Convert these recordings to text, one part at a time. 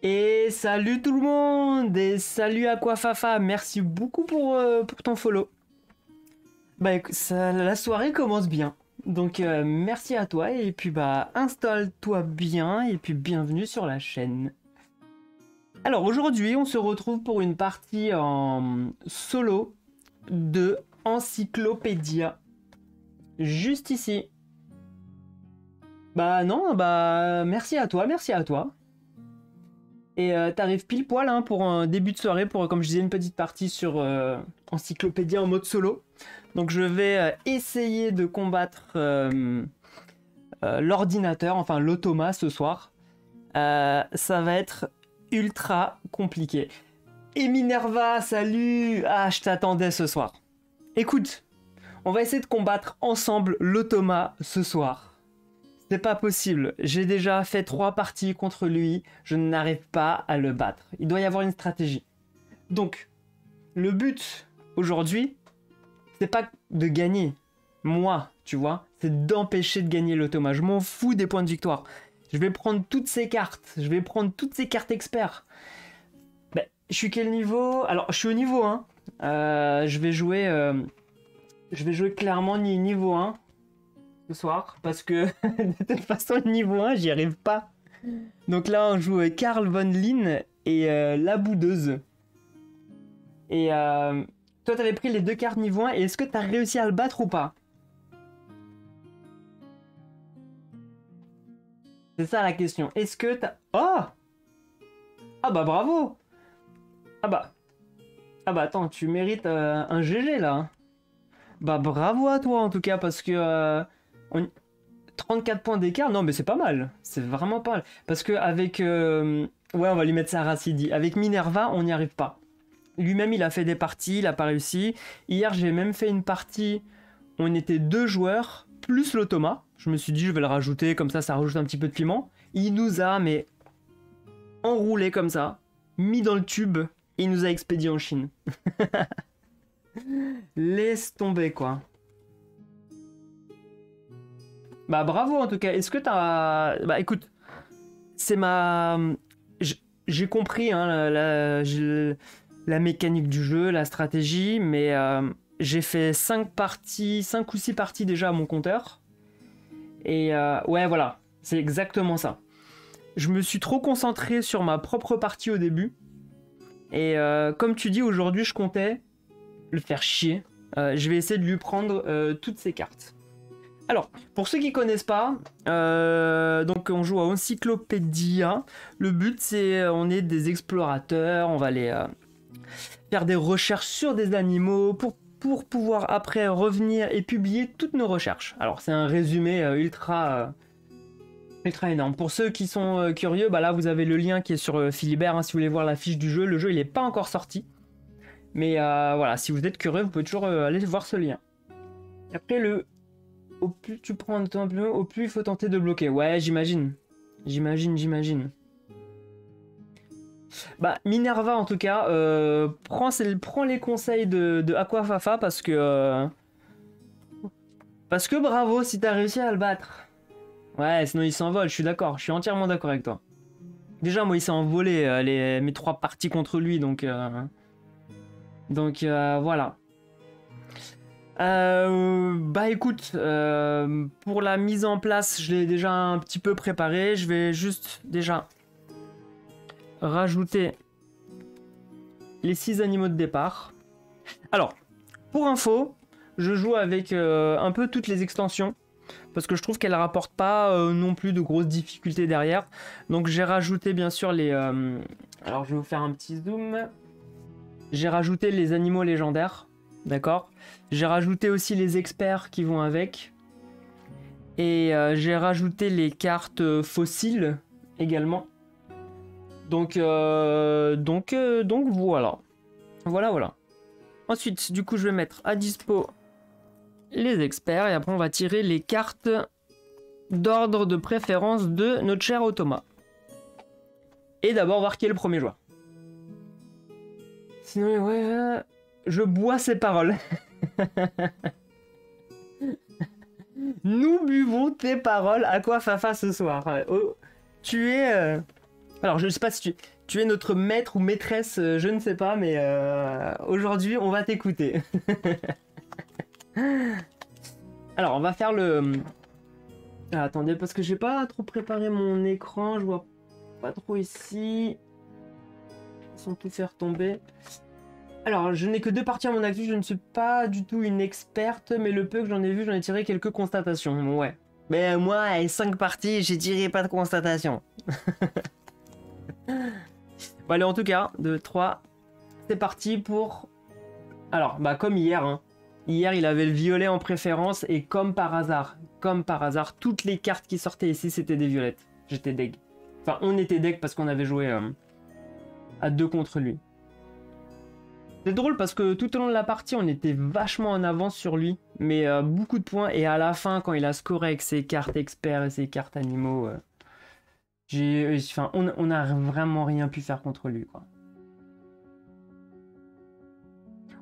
Et salut tout le monde et salut Aquafafa, merci beaucoup pour ton follow. Bah écoute, la soirée commence bien, donc merci à toi et puis bah installe-toi bien et puis bienvenue sur la chaîne. Alors aujourd'hui on se retrouve pour une partie en solo de Encyclopédia, juste ici. Bah non, bah merci à toi, merci à toi. Et t'arrives pile poil hein, pour un début de soirée, pour, comme je disais, une petite partie sur Encyclopédia en mode solo. Donc je vais essayer de combattre l'ordinateur, enfin l'automa ce soir. Ça va être ultra compliqué. Et Minerva, salut! Ah, je t'attendais ce soir. Écoute, on va essayer de combattre ensemble l'automa ce soir. C'est pas possible, j'ai déjà fait 3 parties contre lui, je n'arrive pas à le battre. Il doit y avoir une stratégie. Donc, le but aujourd'hui, c'est pas de gagner, moi, tu vois, c'est d'empêcher de gagner l'automa. Je m'en fous des points de victoire. Je vais prendre toutes ces cartes, experts. Ben, je suis quel niveau? Alors, je suis au niveau 1. Je vais jouer clairement niveau 1. Ce soir, parce que de toute façon le niveau 1 j'y arrive pas. Donc là on joue Carl von Linn et la boudeuse. Et toi t'avais pris les 2 cartes niveau 1 et est-ce que t'as réussi à le battre ou pas? C'est ça la question. Est-ce que t'as... Oh! Ah bah bravo! Ah bah attends, tu mérites un GG là hein. Bah bravo à toi en tout cas parce que 34 points d'écart, non mais c'est pas mal, c'est vraiment pas mal. Parce que avec... ouais, on va lui mettre ça à Racidi. Avec Minerva, on n'y arrive pas. Lui-même, il a fait des parties, il a pas réussi. Hier, j'ai même fait une partie, on était 2 joueurs, plus l'automa. Je me suis dit, je vais le rajouter, comme ça rajoute un petit peu de piment. Il nous a, mais, enroulé comme ça, mis dans le tube, et il nous a expédié en Chine. Laisse tomber, quoi. Bah bravo en tout cas. Est-ce que t'as... Bah écoute, c'est ma... J'ai compris hein, la mécanique du jeu, la stratégie, mais j'ai fait 5 ou 6 parties déjà à mon compteur. Et ouais voilà, c'est exactement ça. Je me suis trop concentré sur ma propre partie au début. Et comme tu dis, aujourd'hui je comptais le faire chier. Je vais essayer de lui prendre toutes ses cartes. Alors, pour ceux qui connaissent pas, donc on joue à Encyclopédia. Le but c'est, on est des explorateurs, on va aller faire des recherches sur des animaux pour pouvoir après revenir et publier toutes nos recherches. Alors c'est un résumé ultra énorme. Pour ceux qui sont curieux, bah là vous avez le lien qui est sur Philibert hein, si vous voulez voir la fiche du jeu. Le jeu il n'est pas encore sorti, mais voilà, si vous êtes curieux, vous pouvez toujours aller voir ce lien. Après au plus tu prends un temps, au plus il faut tenter de bloquer. Ouais, j'imagine. Bah, Minerva, en tout cas, prends les conseils de Aquafafa parce que bravo si t'as réussi à le battre. Ouais, sinon il s'envole, je suis d'accord. Je suis entièrement d'accord avec toi. Déjà, moi, il s'est envolé mes 3 parties contre lui, donc voilà. Bah écoute, pour la mise en place, je l'ai déjà un petit peu préparé. Je vais juste déjà rajouter les 6 animaux de départ. Alors, pour info, je joue avec un peu toutes les extensions parce que je trouve qu'elles rapportent pas non plus de grosses difficultés derrière. Donc j'ai rajouté bien sûr les... alors je vais vous faire un petit zoom. J'ai rajouté les animaux légendaires. D'accord. J'ai rajouté aussi les experts qui vont avec. Et j'ai rajouté les cartes fossiles également. Donc voilà. Voilà. Ensuite, du coup, je vais mettre à dispo les experts. Et après, on va tirer les cartes d'ordre de préférence de notre cher automa. Et d'abord, voir qui est le premier joueur. Sinon, ouais... Je bois ses paroles. Nous buvons tes paroles. Aquafafa ce soir. Oh, tu es... Alors, je sais pas si Tu es notre maître ou maîtresse, je ne sais pas, mais aujourd'hui, on va t'écouter. Alors, on va faire le... Ah, attendez, parce que j'ai pas trop préparé mon écran, je vois pas trop ici. Sans tout faire tomber. Alors, je n'ai que 2 parties à mon actif, je ne suis pas du tout une experte, mais le peu que j'en ai vu, j'en ai tiré quelques constatations. Ouais. Mais moi, avec 5 parties, j'ai tiré pas de constatations. Bon, allez, en tout cas, 2, 3, c'est parti pour... Alors, bah comme hier, hein. Hier, il avait le violet en préférence, et comme par hasard, toutes les cartes qui sortaient ici, c'était des violettes. J'étais deg. Enfin, on était deg parce qu'on avait joué à 2 contre lui. C'est drôle parce que tout au long de la partie, on était vachement en avance sur lui, mais beaucoup de points, et à la fin, quand il a scoré avec ses cartes experts et ses cartes animaux... Enfin, on a vraiment rien pu faire contre lui, quoi.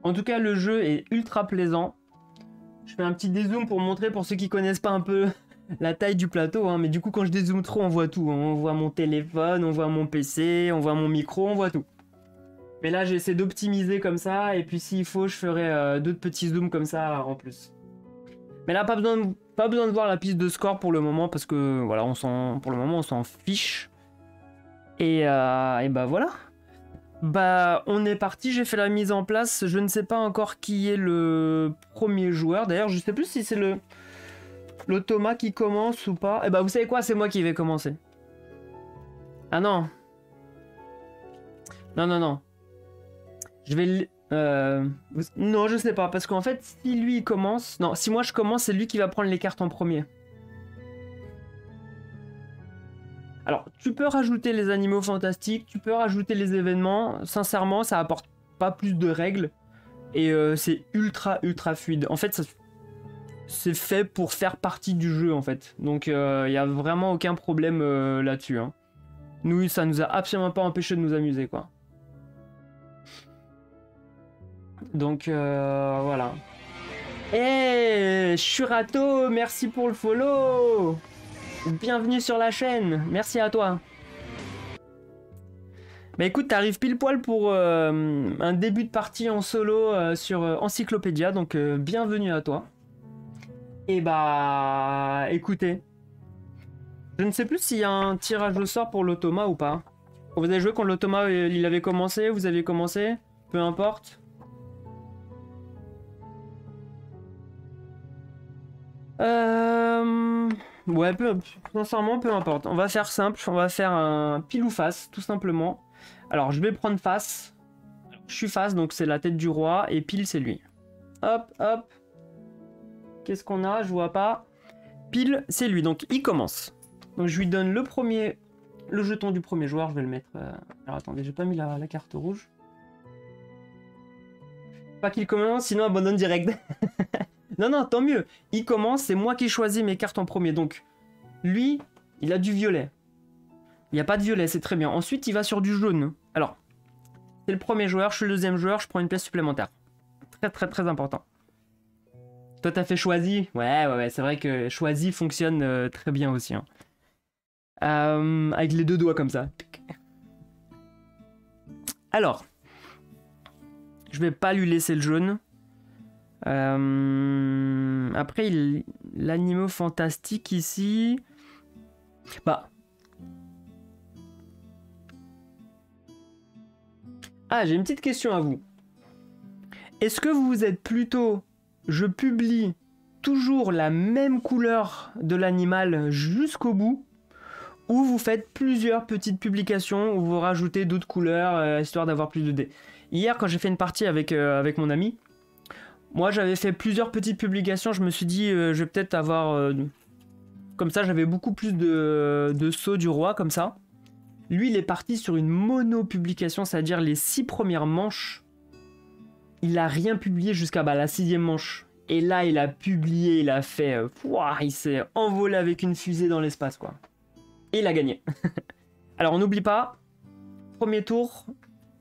En tout cas, le jeu est ultra plaisant. Je fais un petit dézoom pour montrer, pour ceux qui connaissent pas un peu la taille du plateau, hein, mais du coup, quand je dézoome trop, on voit tout. On voit mon téléphone, on voit mon PC, on voit mon micro, on voit tout. Mais là, j'essaie d'optimiser comme ça, et puis s'il faut, je ferai d'autres petits zooms comme ça en plus. Mais là, pas besoin de voir la piste de score pour le moment, parce que voilà, pour le moment, on s'en fiche. Et bah voilà. Bah, on est parti, j'ai fait la mise en place. Je ne sais pas encore qui est le premier joueur. D'ailleurs, je sais plus si c'est le Thomas qui commence ou pas. Eh bah, vous savez quoi, c'est moi qui vais commencer. Ah non. Non. Je vais... Non, je sais pas, parce qu'en fait, si lui il commence... Non, si moi je commence, c'est lui qui va prendre les cartes en premier. Alors, tu peux rajouter les animaux fantastiques, tu peux rajouter les événements. Sincèrement, ça apporte pas plus de règles. Et c'est ultra fluide. En fait, c'est fait pour faire partie du jeu, en fait. Donc, il n'y a vraiment aucun problème là-dessus. Hein. Nous, ça nous a absolument pas empêché de nous amuser, quoi. Donc, voilà. Hey, Shurato, merci pour le follow. Bienvenue sur la chaîne, merci à toi. Bah écoute, t'arrives pile poil pour un début de partie en solo sur Encyclopédia, donc bienvenue à toi. Et bah écoutez, je ne sais plus s'il y a un tirage au sort pour l'Automa ou pas. Vous avez joué quand l'Automa il avait commencé, vous avez commencé, peu importe. Ouais, sincèrement, peu importe. On va faire simple, on va faire un pile ou face, tout simplement. Alors, je vais prendre face. Je suis face, donc c'est la tête du roi, et pile, c'est lui. Hop. Qu'est-ce qu'on a? Je vois pas. Pile, c'est lui, donc il commence. Donc, je lui donne le jeton du premier joueur, je vais le mettre... Alors, attendez, j'ai pas mis la carte rouge. Pas qu'il commence, sinon abandonne direct. Non, tant mieux. Il commence, c'est moi qui choisis mes cartes en premier. Donc, lui, il a du violet. Il n'y a pas de violet, c'est très bien. Ensuite, il va sur du jaune. Alors, c'est le premier joueur, je suis le deuxième joueur, je prends une pièce supplémentaire. Très important. Toi, t'as fait choisi. Ouais, c'est vrai que choisi fonctionne très bien aussi. Hein. Avec les 2 doigts comme ça. Alors, je vais pas lui laisser le jaune. Après, l'animaux fantastique ici. Bah. Ah, j'ai une petite question à vous. Est-ce que vous êtes plutôt... Je publie toujours la même couleur de l'animal jusqu'au bout, ou vous faites plusieurs petites publications où vous rajoutez d'autres couleurs histoire d'avoir plus de dés. Hier, quand j'ai fait une partie avec mon ami, moi j'avais fait plusieurs petites publications, je me suis dit je vais peut-être avoir... comme ça j'avais beaucoup plus de sauts du roi comme ça. Lui il est parti sur une mono-publication, c'est-à-dire les 6 premières manches. Il a rien publié jusqu'à la 6e manche. Et là il a publié, il a fait... il s'est envolé avec une fusée dans l'espace quoi. Et il a gagné. Alors on n'oublie pas, premier tour,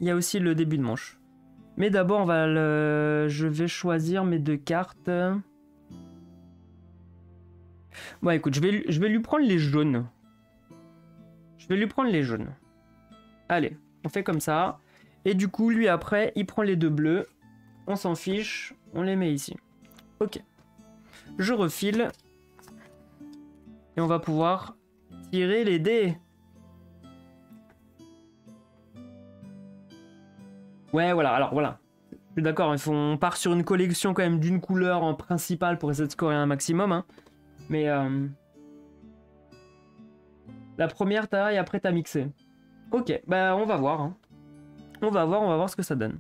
il y a aussi le début de manche. Mais d'abord, je vais choisir mes 2 cartes. Bon, écoute, je vais lui prendre les jaunes. Allez. On fait comme ça. Et du coup, lui, après, il prend les 2 bleus. On s'en fiche. On les met ici. Ok. Je refile. Et on va pouvoir tirer les dés. Ouais, voilà. Alors, voilà. Je suis d'accord. On part sur une collection quand même d'une couleur en principal pour essayer de scorer un maximum. Hein. Mais... la première, t'as et après, t'as mixé. Ok. Bah, on va voir. Hein. On va voir ce que ça donne.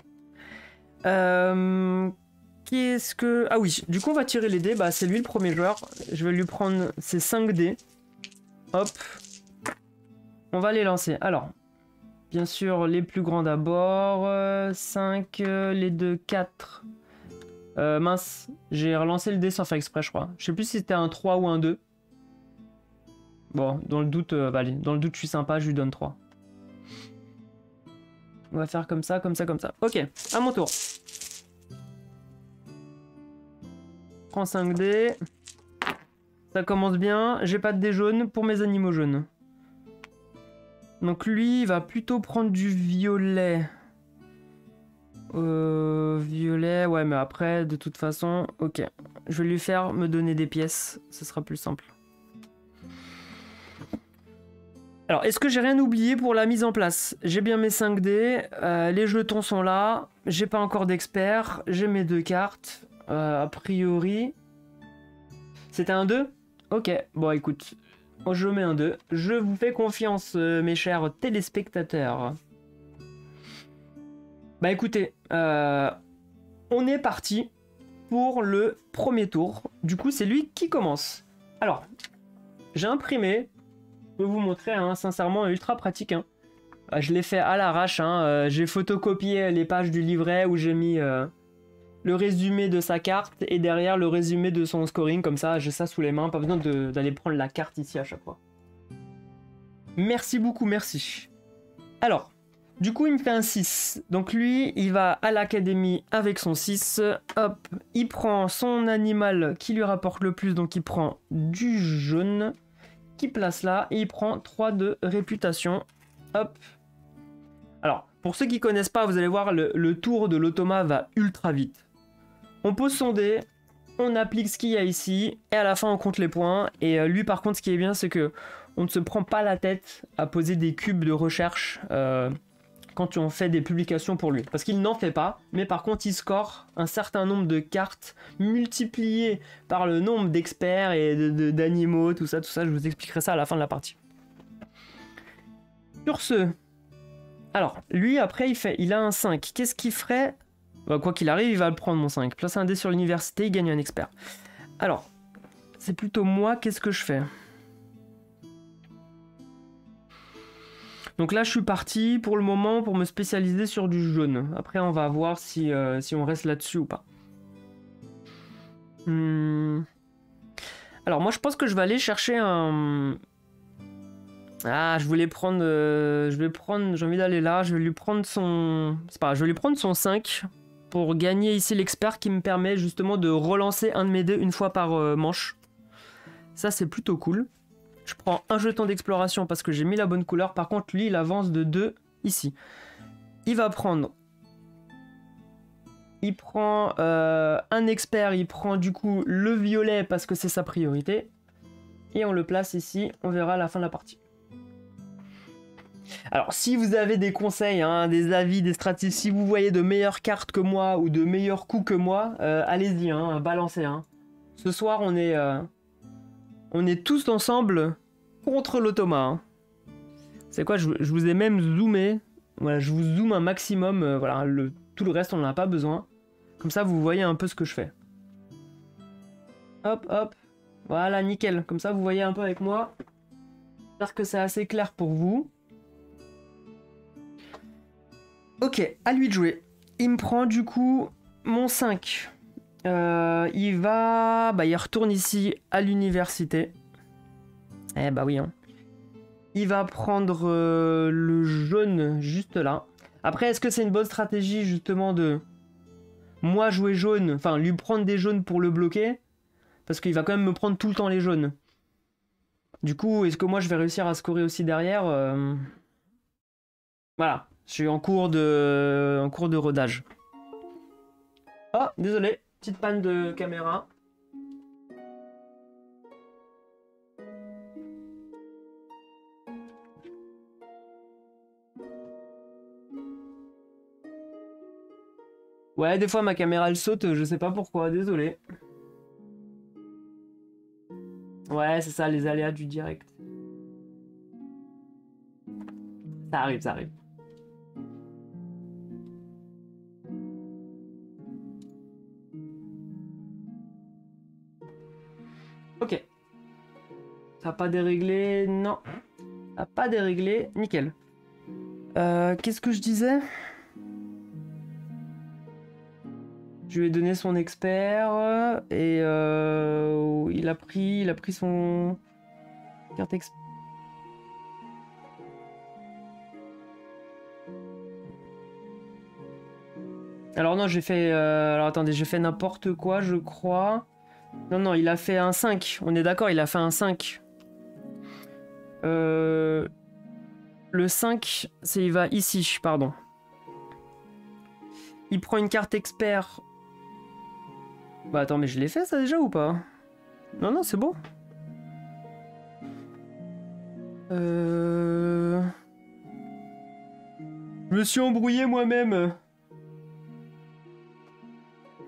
Qu'est-ce que... Ah oui, du coup on va tirer les dés, bah c'est lui le premier joueur. Je vais lui prendre ses 5 dés. Hop. On va les lancer. Alors, bien sûr les plus grands d'abord. 5, les 2, 4. Mince, j'ai relancé le dé sans faire exprès je crois. Je sais plus si c'était un 3 ou un 2. Bon, dans le doute, bah allez, dans le doute je suis sympa, je lui donne 3. On va faire comme ça, comme ça, comme ça. Ok, à mon tour. Prends 5 dés. Ça commence bien. J'ai pas de dés jaunes pour mes animaux jaunes. Donc lui, il va plutôt prendre du violet. Violet, ouais, mais après, de toute façon, ok. Je vais lui faire me donner des pièces. Ce sera plus simple. Alors, est-ce que j'ai rien oublié pour la mise en place? J'ai bien mes 5 dés. Les jetons sont là. J'ai pas encore d'expert. J'ai mes 2 cartes. A priori... C'était un 2? Ok, bon écoute, je mets un 2. Je vous fais confiance, mes chers téléspectateurs. Bah écoutez, on est parti pour le premier tour. Du coup, c'est lui qui commence. Alors, j'ai imprimé. Je peux vous montrer, hein, sincèrement, ultra pratique. Hein. Je l'ai fait à l'arrache. Hein, j'ai photocopié les pages du livret où j'ai mis... le résumé de sa carte et derrière le résumé de son scoring, comme ça j'ai ça sous les mains, pas besoin d'aller prendre la carte ici à chaque fois. Merci beaucoup, merci. Alors, du coup il me fait un 6, donc lui il va à l'académie avec son 6, hop, il prend son animal qui lui rapporte le plus, donc il prend du jaune, qui place là, et il prend 3 de réputation, hop. Alors, pour ceux qui connaissent pas, vous allez voir, le tour de l'automa va ultra vite. On pose son dé, on applique ce qu'il y a ici, et à la fin on compte les points. Et lui par contre ce qui est bien c'est que on ne se prend pas la tête à poser des cubes de recherche quand on fait des publications pour lui. Parce qu'il n'en fait pas, mais par contre il score un certain nombre de cartes multipliées par le nombre d'experts et d'animaux, tout ça, je vous expliquerai ça à la fin de la partie. Sur ce, alors lui après il a un 5, qu'est-ce qu'il ferait? Bah, quoi qu'il arrive, il va le prendre mon 5. Place un dé sur l'université, il gagne un expert. Alors, c'est plutôt moi, qu'est-ce que je fais? Donc là, je suis parti pour le moment pour me spécialiser sur du jaune. Après, on va voir si on reste là-dessus ou pas. Alors, moi, je pense que je vais aller chercher un... Ah, je voulais prendre... j'ai envie d'aller là, je vais lui prendre son... C'est pas grave, je vais lui prendre son 5... pour gagner ici l'expert qui me permet justement de relancer un de mes dés une fois par manche. Ça c'est plutôt cool. Je prends un jeton d'exploration parce que j'ai mis la bonne couleur. Par contre lui il avance de 2 ici. Il va prendre... Il prend un expert, il prend du coup le violet parce que c'est sa priorité. Et on le place ici, on verra à la fin de la partie. Alors, si vous avez des conseils, hein, des avis, des stratégies, si vous voyez de meilleures cartes que moi ou de meilleurs coups que moi, allez-y, hein, balancez. Hein. Ce soir, on est tous ensemble contre l'automa. Hein. C'est quoi, je vous ai même zoomé. Voilà, je vous zoome un maximum. Voilà, tout le reste, on n'en a pas besoin. Comme ça, vous voyez un peu ce que je fais. Hop, hop. Voilà, nickel. Comme ça, vous voyez un peu avec moi. J'espère que c'est assez clair pour vous. Ok, à lui de jouer. Il me prend du coup mon 5. Il retourne ici à l'université. Eh bah oui. Hein. Il va prendre le jaune juste là. Après, est-ce que c'est une bonne stratégie justement de moi jouer jaune, enfin lui prendre des jaunes pour le bloquer? Parce qu'il va quand même me prendre tout le temps les jaunes. Du coup, est-ce que moi je vais réussir à scorer aussi derrière? Voilà. Je suis en cours de rodage. Ah, désolé, petite panne de caméra. Ouais, des fois ma caméra elle saute, je sais pas pourquoi, désolé. Ouais, c'est ça, les aléas du direct. Ça arrive, ça arrive. Ok. Ça n'a pas déréglé, non. Ça n'a pas déréglé, nickel. Qu'est-ce que je disais? Je lui ai donné son expert et il a pris son carte expert. Alors non, j'ai fait... alors attendez, j'ai fait n'importe quoi, je crois. Non, non, il a fait un 5. On est d'accord, il a fait un 5. Le 5, c'est il va ici, pardon. Il prend une carte expert. Bah attends, mais je l'ai fait ça déjà ou pas? Non, non, c'est bon. Je me suis embrouillé moi-même.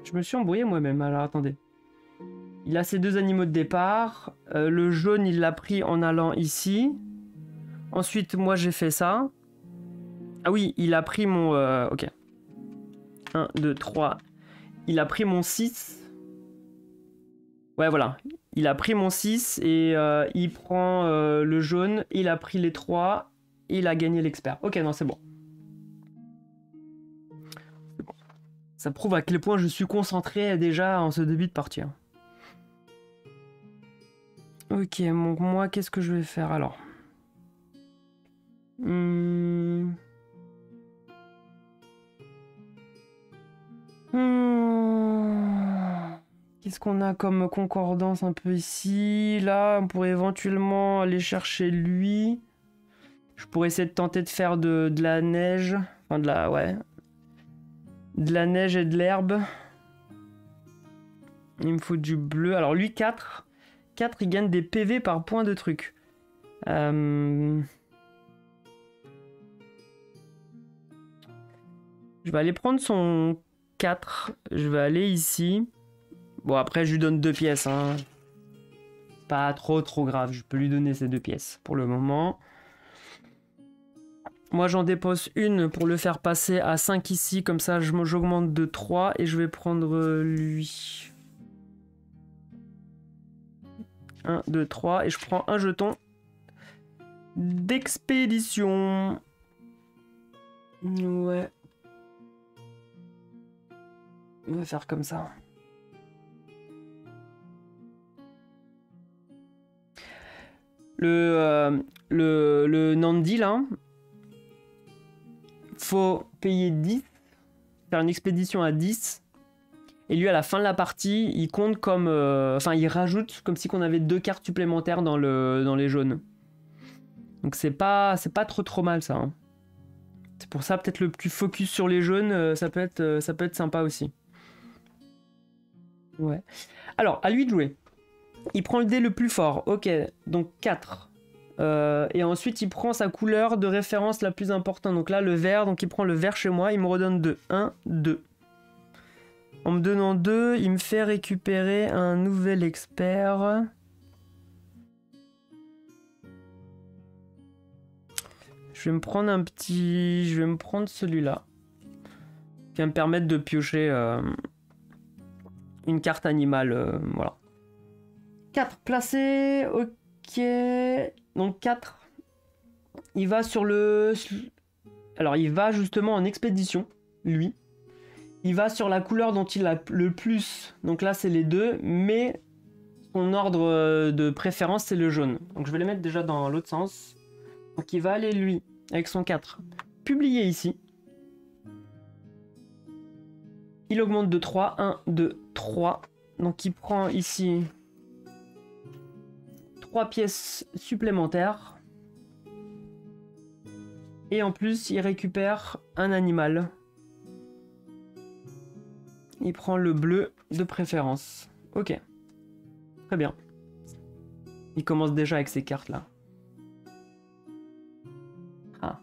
Je me suis embrouillé moi-même, alors attendez. Il a ses deux animaux de départ. Le jaune, il l'a pris en allant ici. Ensuite, moi, j'ai fait ça. Ah oui, il a pris mon... ok. 1, 2, 3. Il a pris mon 6. Ouais, voilà. Il a pris mon 6 et il prend le jaune. Il a pris les 3. Et il a gagné l'expert. Ok, non, c'est bon. Ça prouve à quel point je suis concentré déjà en ce début de partie. Ok, donc moi, qu'est-ce que je vais faire alors? Qu'est-ce qu'on a comme concordance un peu ici? Là, on pourrait éventuellement aller chercher lui. Je pourrais essayer de tenter de faire de la neige. Enfin, de la... ouais. De la neige et de l'herbe. Il me faut du bleu. Alors lui, 4. 4, il gagne des PV par point de truc. Je vais aller prendre son 4. Je vais aller ici. Bon, après, je lui donne 2 pièces. Hein. Pas trop grave. Je peux lui donner ces 2 pièces pour le moment. Moi, j'en dépose une pour le faire passer à 5 ici. Comme ça, j'augmente de 3 et je vais prendre lui. 1, 2, 3. Et je prends un jeton d'expédition. Ouais. On va faire comme ça. Le Nandi, là, faut payer 10, faire une expédition à 10, et lui, à la fin de la partie, il compte comme... enfin, il rajoute comme si on avait 2 cartes supplémentaires dans les jaunes. Donc c'est pas trop mal, ça. Hein. C'est pour ça, peut-être le plus focus sur les jaunes, ça peut être sympa aussi. Ouais. Alors, à lui de jouer. Il prend le dé le plus fort. Ok, donc 4. Et ensuite, il prend sa couleur de référence la plus importante. Donc là, le vert. Donc il prend le vert chez moi. Il me redonne 2. 1, 2. En me donnant 2, il me fait récupérer un nouvel expert. Je vais me prendre un petit... Je vais me prendre celui-là. Qui va me permettre de piocher une carte animale. Voilà. 4 placés. Ok. Donc 4. Il va sur le... Alors il va justement en expédition, lui. Il va sur la couleur dont il a le plus. Donc là c'est les 2, mais son ordre de préférence c'est le jaune. Donc je vais les mettre déjà dans l'autre sens. Donc il va aller lui, avec son 4. Publier ici. Il augmente de 3. 1, 2, 3. Donc il prend ici 3 pièces supplémentaires. Et en plus, il récupère un animal. Il prend le bleu de préférence. Ok. Très bien. Il commence déjà avec ces cartes là. Ah.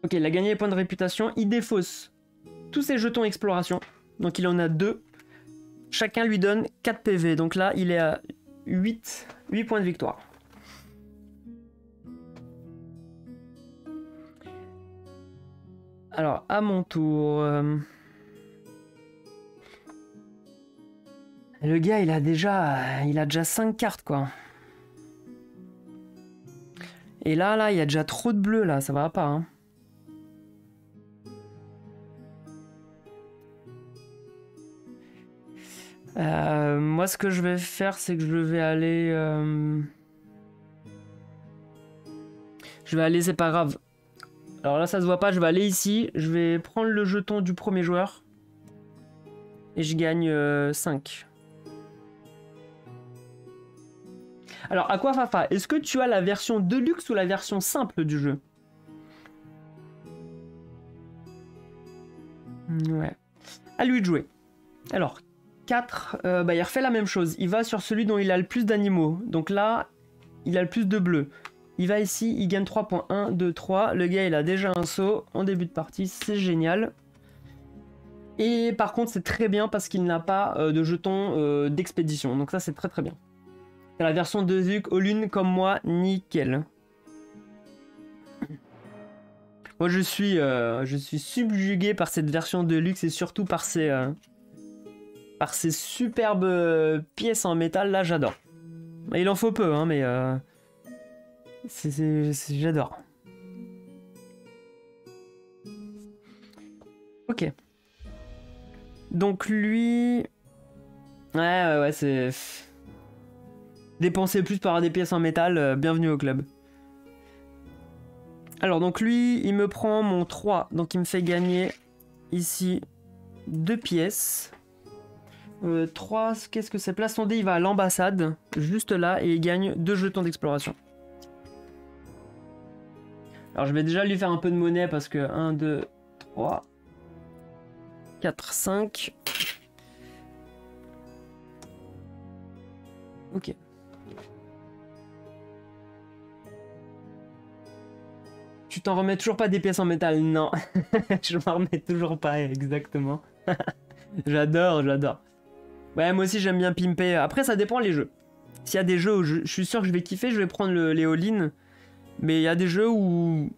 Ok, il a gagné les points de réputation. Il défausse tous ses jetons exploration. Donc il en a 2. Chacun lui donne 4 PV. Donc là, il est à 8 points de victoire. Alors, à mon tour... Le gars, il a déjà 5 cartes, quoi. Et là, il y a déjà trop de bleu, là. Ça va pas, hein. Moi, ce que je vais faire, c'est que je vais aller... c'est pas grave. Alors là, ça se voit pas, je vais aller ici. Je vais prendre le jeton du premier joueur. Et je gagne 5. Alors, Aquafafa, est-ce que tu as la version Deluxe ou la version simple du jeu? Ouais. À lui de jouer. Alors, 4, il refait la même chose. Il va sur celui dont il a le plus d'animaux. Donc là, il a le plus de bleu. Il va ici, il gagne 3 points. 1, 2, 3. Le gars, il a déjà un saut en début de partie. C'est génial. Et par contre, c'est très bien parce qu'il n'a pas de jetons d'expédition. Donc ça, c'est très très bien. C'est la version de Zuc all-in comme moi, nickel. Moi, je suis subjugué par cette version de luxe et surtout par ces superbes pièces en métal. Là, j'adore. Il en faut peu, hein, mais j'adore. Ok. Donc lui... Ouais, c'est... Dépenser plus pour avoir des pièces en métal, bienvenue au club. Alors donc lui, il me prend mon 3, donc il me fait gagner ici 2 pièces. 3, qu'est-ce que c'est? Place son dé, il va à l'ambassade, juste là, et il gagne 2 jetons d'exploration. Alors je vais déjà lui faire un peu de monnaie parce que 1, 2, 3, 4, 5... Ok. Tu t'en remets toujours pas des pièces en métal? Non. Je m'en remets toujours pas, exactement. J'adore. Ouais, moi aussi j'aime bien pimper. Après, ça dépend les jeux. S'il y a des jeux où je suis sûr que je vais kiffer, je vais prendre les all-in. Mais il y a des jeux où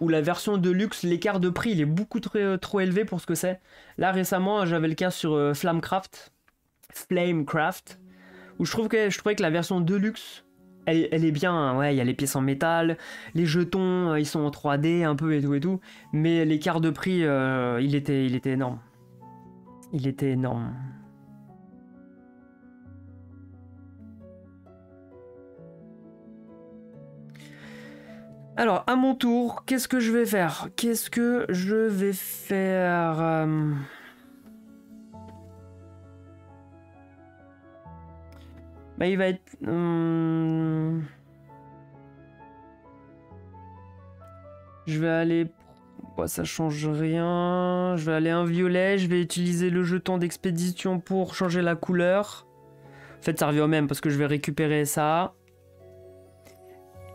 la version de luxe, l'écart de prix, il est beaucoup trop élevé pour ce que c'est. Là, récemment, j'avais le cas sur Flamecraft, où je trouvais que la version de luxe, elle est bien, hein. Ouais, il y a les pièces en métal, les jetons, ils sont en 3D un peu et tout, mais l'écart de prix, il était énorme. Il était énorme. Alors, à mon tour, qu'est-ce que je vais faire? Bah, il va être... Je vais aller... Bon, ça change rien. Je vais aller un violet. Je vais utiliser le jeton d'expédition pour changer la couleur. En fait, ça revient au même parce que je vais récupérer ça.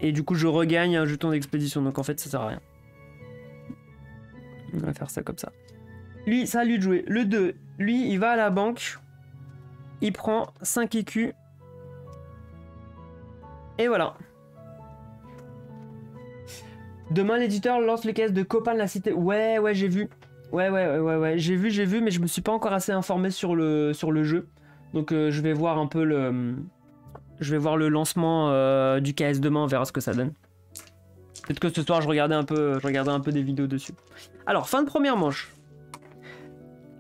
Et du coup, je regagne un jeton d'expédition. Donc en fait, ça sert à rien. On va faire ça comme ça. Lui, ça a lui de jouer. Le 2, lui, il va à la banque. Il prend 5 écus. Et voilà. Demain, l'éditeur lance les caisses de Copain de la Cité. Ouais, j'ai vu. Ouais. J'ai vu, mais je me suis pas encore assez informé sur le jeu. Donc je vais voir un peu le... Je vais voir le lancement du KS demain, on verra ce que ça donne. Peut-être que ce soir, je regardais un peu des vidéos dessus. Alors, fin de première manche.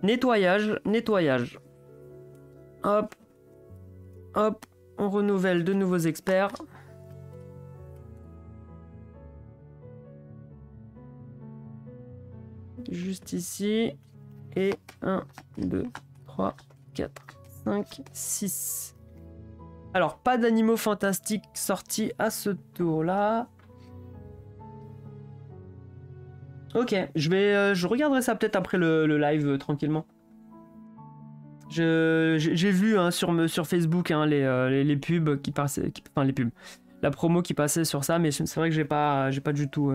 Nettoyage. Hop. On renouvelle de nouveaux experts. Juste ici. Et 1, 2, 3, 4, 5, 6. Alors, pas d'animaux fantastiques sortis à ce tour-là. Ok, je regarderai ça peut-être après le live tranquillement. J'ai vu hein, sur Facebook hein, les pubs qui passaient, enfin les pubs, la promo qui passait sur ça, mais c'est vrai que j'ai pas du tout,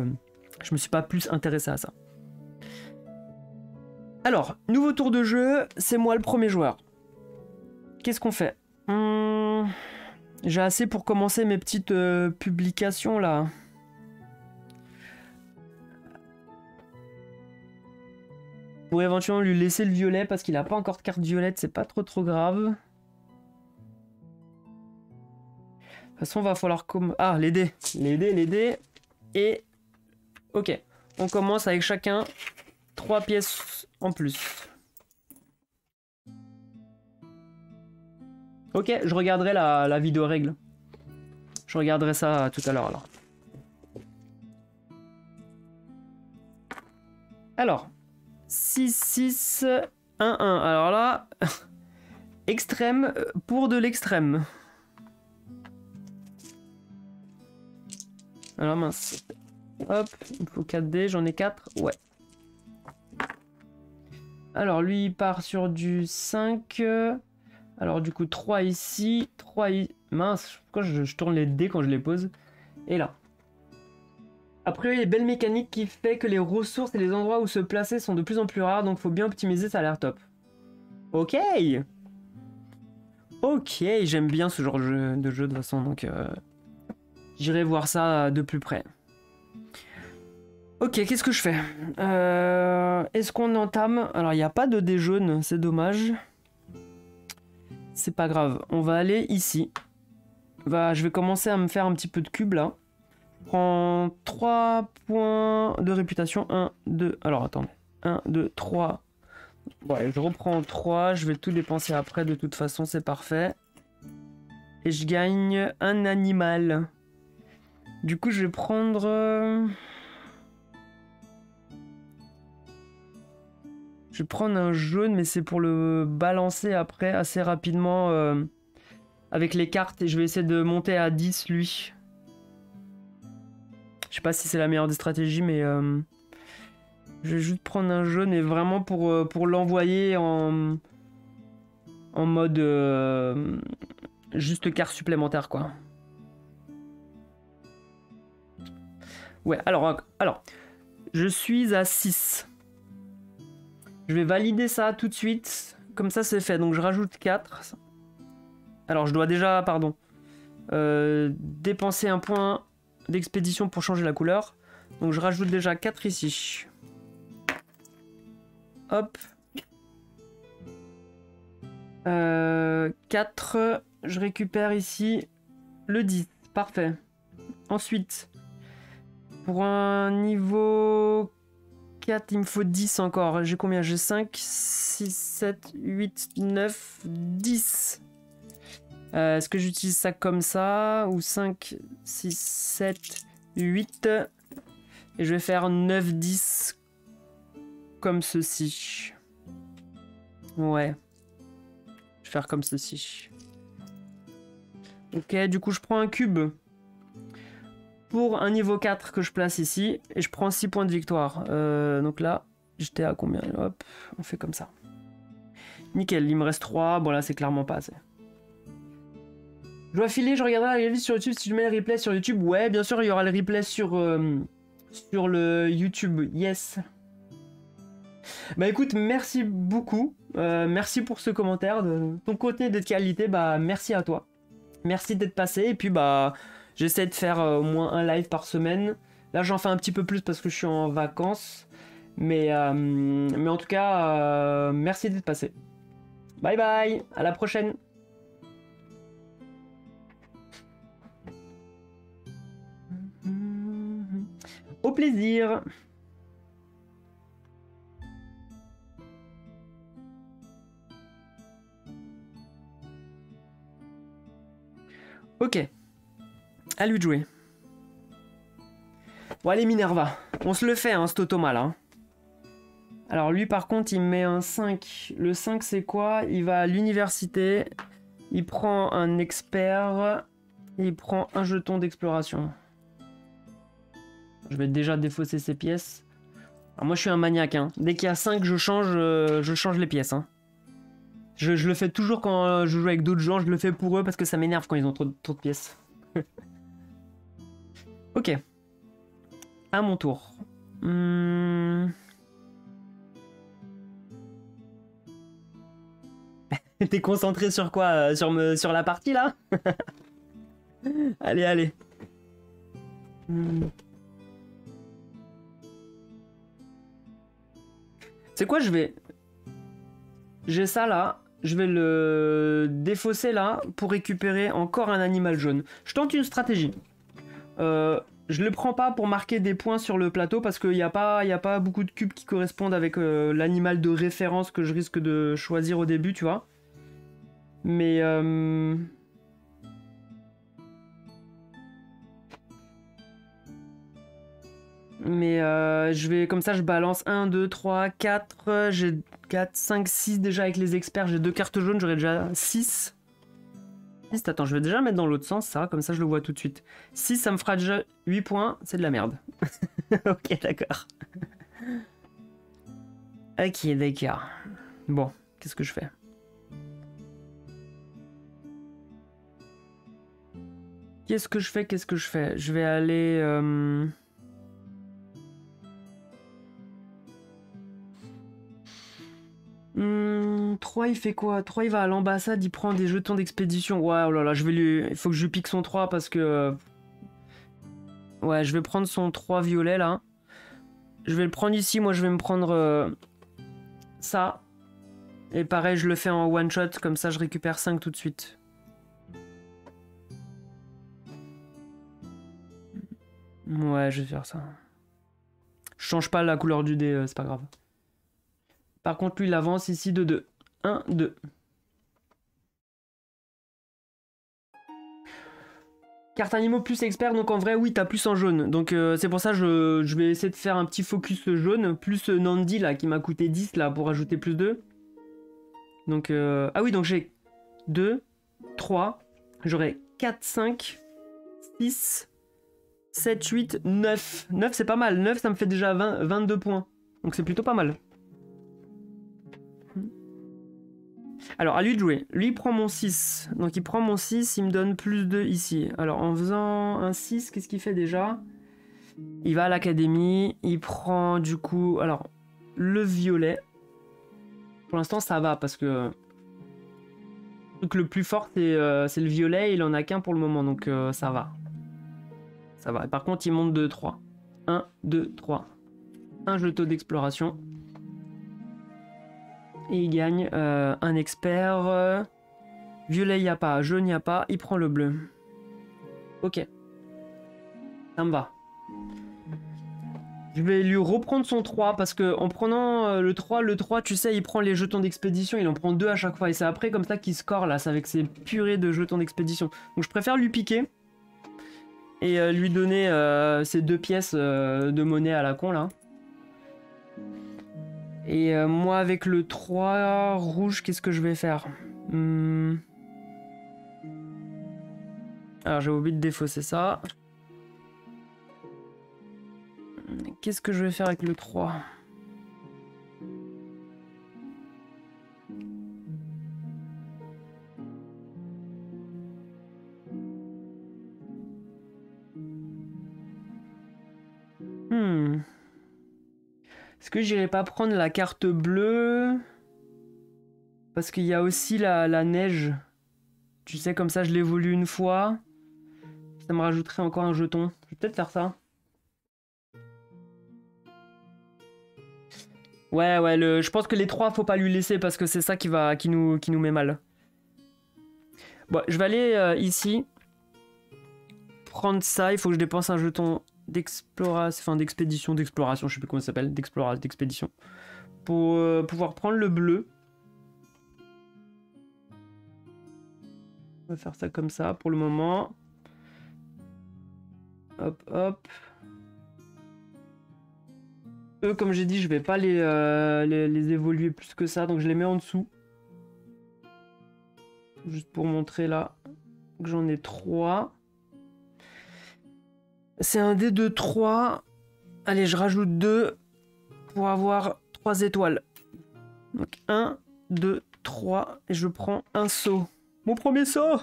je me suis pas plus intéressé à ça. Alors, nouveau tour de jeu, c'est moi le premier joueur. Qu'est-ce qu'on fait? J'ai assez pour commencer mes petites publications là. Pour éventuellement lui laisser le violet parce qu'il a pas encore de carte violette, c'est pas trop grave. De toute façon, va falloir comme les dés. Les dés. Et ok, on commence avec chacun 3 pièces en plus. Ok, je regarderai la vidéo règle. Je regarderai ça tout à l'heure alors. Alors, 6, 6, 1, 1. Alors là, extrême pour de l'extrême. Alors mince. Hop, il me faut 4 dés, j'en ai 4. Ouais. Alors lui, il part sur du 5. Alors du coup, 3 ici, 3 ici. Mince, pourquoi je tourne les dés quand je les pose? Et là. Après, il y a belle mécanique qui fait que les ressources et les endroits où se placer sont de plus en plus rares, donc faut bien optimiser, ça a l'air top. Ok. Ok, j'aime bien ce genre de jeu de toute façon, donc j'irai voir ça de plus près. Ok, qu'est-ce que je fais? Est-ce qu'on entame? Alors, il n'y a pas de dés jaunes, c'est dommage. C'est pas grave, on va aller ici. Je vais commencer à me faire un petit peu de cube là. Je prends 3 points de réputation. 1, 2, alors attendez. 1, 2, 3. Ouais, je reprends 3, je vais tout dépenser après de toute façon, c'est parfait. Et je gagne un animal. Du coup, je vais prendre... Je vais prendre un jaune, mais c'est pour le balancer après assez rapidement avec les cartes. Et je vais essayer de monter à 10, lui. Je sais pas si c'est la meilleure des stratégies, mais... je vais juste prendre un jaune et vraiment pour l'envoyer en mode juste carte supplémentaire, quoi. Ouais, alors, je suis à 6. Je vais valider ça tout de suite. Comme ça, c'est fait. Donc, je rajoute 4. Alors, je dois déjà, pardon, dépenser un point d'expédition pour changer la couleur. Donc, je rajoute déjà 4 ici. Hop. 4. Je récupère ici le 10. Parfait. Ensuite, pour un niveau 4, il me faut 10 encore. J'ai combien? J'ai 5, 6, 7, 8, 9, 10. Est-ce que j'utilise ça comme ça? Ou 5, 6, 7, 8. Et je vais faire 9, 10 comme ceci. Ouais. Je vais faire comme ceci. Ok, du coup je prends un cube pour un niveau 4 que je place ici. Et je prends 6 points de victoire. Donc là, j'étais à combien? Hop, on fait comme ça. Nickel, il me reste 3. Bon là c'est clairement pas assez. Je dois filer, je regarderai la vidéo sur YouTube si je mets le replay sur YouTube. Ouais, bien sûr, il y aura le replay sur le YouTube. Yes. Bah écoute, merci beaucoup. Merci pour ce commentaire. De ton côté de qualité, bah merci à toi. Merci d'être passé. Et puis bah j'essaie de faire au moins un live par semaine. Là j'en fais un petit peu plus parce que je suis en vacances. Mais en tout cas, merci d'être passé. Bye bye, à la prochaine. Au plaisir. Ok. À lui de jouer. Bon allez Minerva. On se le fait hein, cet automa là. Alors lui par contre il met un 5. Le 5 c'est quoi? Il va à l'université. Il prend un expert. Il prend un jeton d'exploration. Je vais déjà défausser ces pièces. Alors moi je suis un maniaque, hein. Dès qu'il y a 5, je change les pièces. Hein. Je le fais toujours quand je joue avec d'autres gens, je le fais pour eux parce que ça m'énerve quand ils ont trop de pièces. Ok. À mon tour. T'es concentré sur quoi? Sur la partie là? Allez, allez. C'est quoi, j'ai ça là, je vais le défausser là pour récupérer encore un animal jaune. Je tente une stratégie. Je le prends pas pour marquer des points sur le plateau parce qu'il n'y a pas beaucoup de cubes qui correspondent avec l'animal de référence que je risque de choisir au début, tu vois. Mais je vais comme ça, je balance 1, 2, 3, 4, j'ai 4, 5, 6 déjà avec les experts, j'ai 2 cartes jaunes, j'aurai déjà 6. Attends, je vais déjà mettre dans l'autre sens, ça, comme ça je le vois tout de suite. 6, ça me fera déjà 8 points, c'est de la merde. Ok, d'accord. Ok, d'accord. Bon, qu'est-ce que je fais? Qu'est-ce que je fais? Je vais aller... 3 il fait quoi? 3 il va à l'ambassade, il prend des jetons d'expédition. Ouais, oh là là, il faut que je lui pique son 3 parce que... Ouais, je vais prendre son 3 violet là. Je vais le prendre ici, moi je vais me prendre ça. Et pareil, je le fais en one shot, comme ça je récupère 5 tout de suite. Ouais, je vais faire ça. Je change pas la couleur du dé, c'est pas grave. Par contre, lui, il avance ici de 2. 1, 2. Carte animaux plus expert, donc en vrai, oui, t'as plus en jaune. Donc c'est pour ça que je vais essayer de faire un petit focus jaune, plus Nandi, là, qui m'a coûté 10, là, pour ajouter plus 2. Donc, ah oui, donc j'ai 2, 3, j'aurai 4, 5, 6, 7, 8, 9. 9, c'est pas mal. 9, ça me fait déjà 22 points. Donc c'est plutôt pas mal. Alors, à lui de jouer. Lui, il prend mon 6. Donc, il prend mon 6, il me donne plus 2 ici. Alors, en faisant un 6, qu'est-ce qu'il fait déjà? Il va à l'académie. Il prend, du coup... Alors, le violet. Pour l'instant, ça va, parce que... Le truc le plus fort, c'est le violet. Il en a qu'un pour le moment, donc ça va. Ça va. Et par contre, il monte de 3. 1, 2, 3. Un jeton d'exploration. Et il gagne un expert. Violet, il n'y a pas. Jaune, il n'y a pas. Il prend le bleu. Ok. Ça me va. Je vais lui reprendre son 3 parce que en prenant le 3, tu sais, il prend les jetons d'expédition. Il en prend 2 à chaque fois. Et c'est après comme ça qu'il score là. C'est avec ses purées de jetons d'expédition. Donc je préfère lui piquer. Et lui donner ces 2 pièces de monnaie à la con là. Et moi, avec le 3 rouge, qu'est-ce que je vais faire? Alors, j'ai oublié de défausser ça. Qu'est-ce que je vais faire avec le 3? Est-ce que j'irai pas prendre la carte bleue? Parce qu'il y a aussi la neige. Tu sais, comme ça, je l'évolue une fois. Ça me rajouterait encore un jeton. Je vais peut-être faire ça. Ouais, je pense que les 3, faut pas lui laisser parce que c'est ça qui nous met mal. Bon, je vais aller ici. Prendre ça. Il faut que je dépense un jeton d'exploration, enfin d'exploration, je sais plus comment ça s'appelle, d'expédition. Pour pouvoir prendre le bleu. On va faire ça comme ça pour le moment. Hop, hop. Eux, comme j'ai dit, je vais pas les évoluer plus que ça, donc je les mets en dessous. Juste pour montrer là que j'en ai 3. C'est un dé de 3. Allez, je rajoute 2. pour avoir 3 étoiles. Donc 1, 2, 3. Et je prends un saut. Mon premier saut!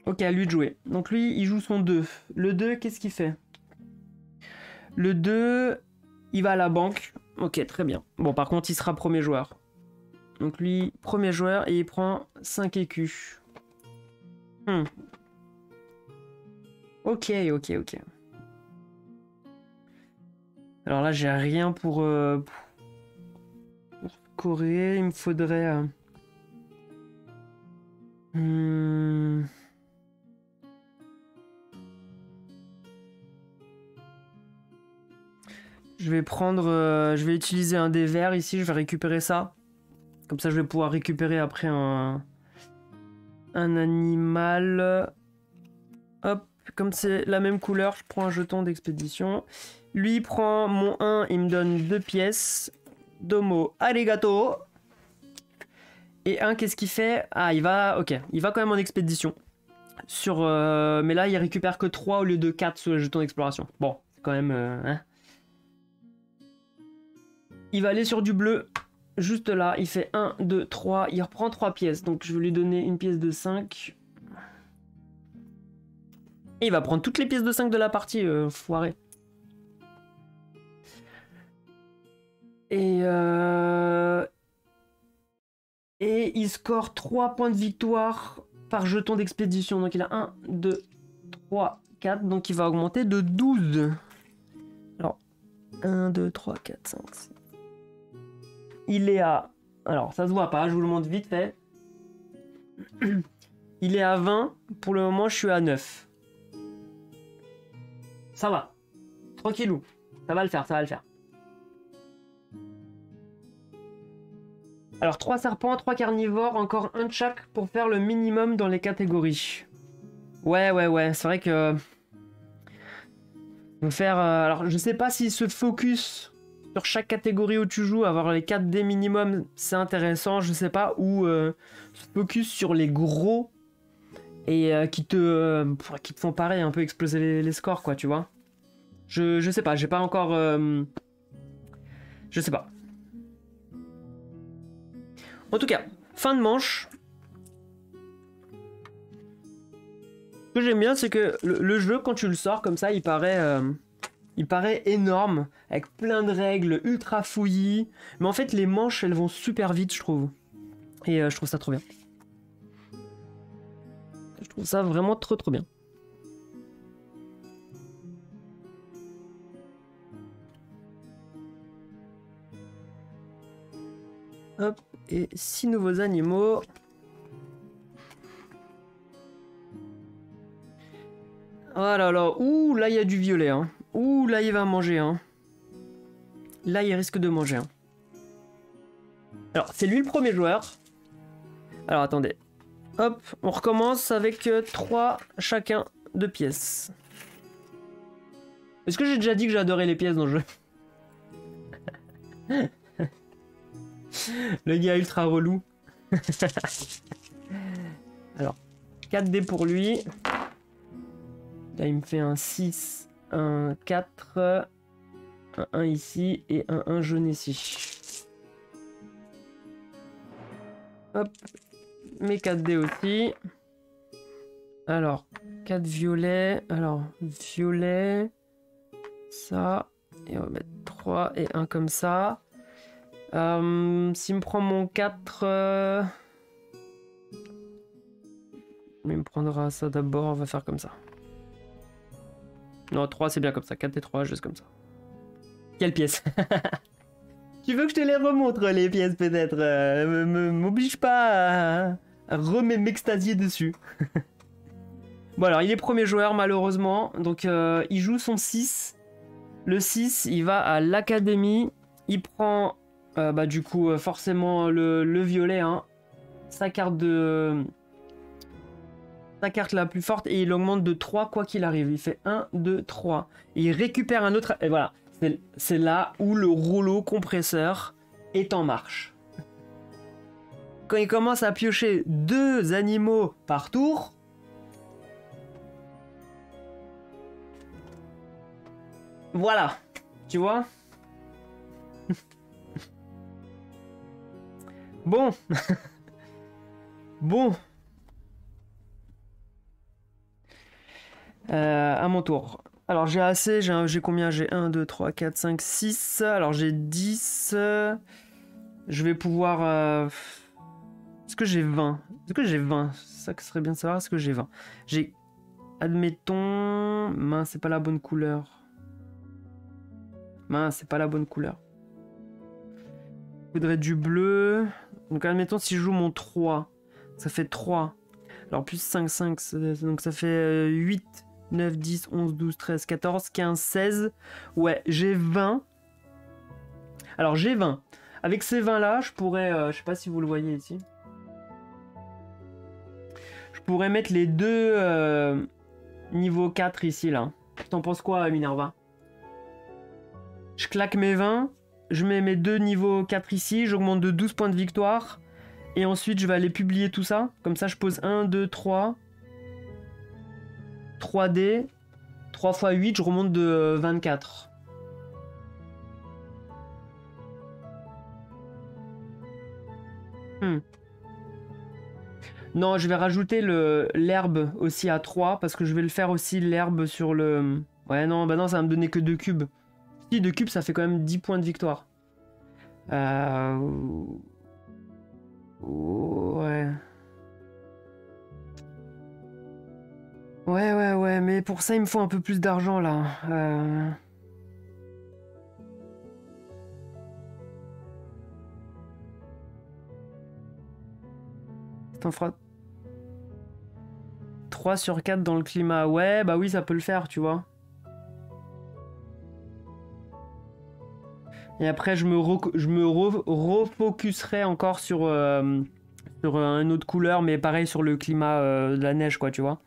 Ok, à lui de jouer. Donc lui, il joue son 2. Le 2, qu'est-ce qu'il fait? Le 2, il va à la banque. Ok, très bien. Bon, par contre, il sera premier joueur. Donc lui, premier joueur, et il prend 5 écus. Ok. Alors là, j'ai rien pour scorer. Il me faudrait... Je vais prendre... je vais utiliser un des verts ici, je vais récupérer ça. Comme ça, je vais pouvoir récupérer après un animal. Hop, comme c'est la même couleur, je prends un jeton d'expédition. Lui, il prend mon 1, il me donne 2 pièces. Domo arigato. Et 1, qu'est-ce qu'il fait? Ah, il va... Ok, il va quand même en expédition. Sur... mais là, il récupère que 3 au lieu de 4 sur le jeton d'exploration. Bon, c'est quand même... hein. Il va aller sur du bleu. Juste là, il fait 1, 2, 3. Il reprend 3 pièces. Donc, je vais lui donner une pièce de 5. Et il va prendre toutes les pièces de 5 de la partie, foiré. Et il score 3 points de victoire par jeton d'expédition. Donc il a 1, 2, 3, 4. Donc il va augmenter de 12. Alors, 1, 2, 3, 4, 5, 6. Il est à... Alors, ça se voit pas, je vous le montre vite fait. Il est à 20. Pour le moment, je suis à 9. Ça va. Tranquillou. Ça va le faire, ça va le faire. Alors, 3 serpents, 3 carnivores, encore un de chaque pour faire le minimum dans les catégories. Ouais. C'est vrai que... faire... alors, je sais pas s'il se focus sur chaque catégorie où tu joues, avoir les 4 dés minimum, c'est intéressant, je sais pas. Ou se focus sur les gros et qui te font pareil, un peu exploser les scores, quoi, tu vois. Je sais pas, j'ai pas encore... je sais pas. En tout cas, fin de manche. Ce que j'aime bien, c'est que le jeu, quand tu le sors comme ça, il paraît énorme, avec plein de règles, ultra fouillis. Mais en fait, les manches, elles vont super vite, je trouve. Et je trouve ça trop bien. Je trouve ça vraiment trop bien. Hop, et 6 nouveaux animaux. Oh là là, ouh, là il y a du violet, hein. Ouh, là il va manger, hein. Là il risque de manger, hein. Alors, c'est lui le premier joueur. Alors, attendez. Hop, on recommence avec 3 chacun de pièces. Est-ce que j'ai déjà dit que j'adorais les pièces dans le jeu? Le gars ultra relou. Alors, 4 dés pour lui. Là, il me fait un 6, un 4, un 1 ici et un 1 jaune ici. Hop, mes 4 dés aussi. Alors, 4 violets. Alors, violet. Ça. Et on va mettre 3 et 1 comme ça. S'il me prend mon 4... il me prendra ça d'abord, on va faire comme ça. Non, 3 c'est bien comme ça, 4 et 3, juste comme ça. Quelle pièce? Tu veux que je te les remontre les pièces peut-être? M'oblige pas à m'extasier dessus. Bon alors, il est premier joueur malheureusement, donc il joue son 6. Le 6, il va à l'académie, il prend... bah du coup forcément le violet, hein. Sa carte la plus forte et il augmente de 3 quoi qu'il arrive. Il fait 1, 2, 3. Et il récupère un autre... Et voilà, c'est là où le rouleau compresseur est en marche. Quand il commence à piocher 2 animaux par tour... Voilà. Tu vois? Bon. Bon. À mon tour. Alors j'ai assez, j'ai combien? J'ai 1, 2, 3, 4, 5, 6. Alors j'ai 10. Je vais pouvoir... Est-ce que j'ai 20? Est-ce que j'ai 20? C'est ça que serait bien de savoir, est-ce que j'ai 20? J'ai... Admettons... Mince, c'est pas la bonne couleur. Mince, c'est pas la bonne couleur. Il faudrait du bleu. Donc admettons si je joue mon 3. Ça fait 3. Alors plus 5, 5. Donc ça fait 8, 9, 10, 11, 12, 13, 14, 15, 16. Ouais, j'ai 20. Alors j'ai 20. Avec ces 20 là, je pourrais... je sais pas si vous le voyez ici. Je pourrais mettre les deux niveau 4 ici là. T'en penses quoi, Minerva? Je claque mes 20. Je mets mes deux niveaux 4 ici. J'augmente de 12 points de victoire. Et ensuite, je vais aller publier tout ça. Comme ça, je pose 1, 2, 3. 3D. 3 x 8, je remonte de 24. Non, je vais rajouter l'herbe aussi à 3 parce que je vais le faire aussi l'herbe sur le... Ouais, non, bah non, ça va me donner que 2 cubes. Si, 2 cubes, ça fait quand même 10 points de victoire. Ouais. Ouais, mais pour ça, il me faut un peu plus d'argent, là. T'en feras 3 sur 4 dans le climat. Ouais, bah oui, ça peut le faire, tu vois. Et après, je me refocuserai encore sur une autre couleur, mais pareil sur le climat de la neige, quoi, tu vois.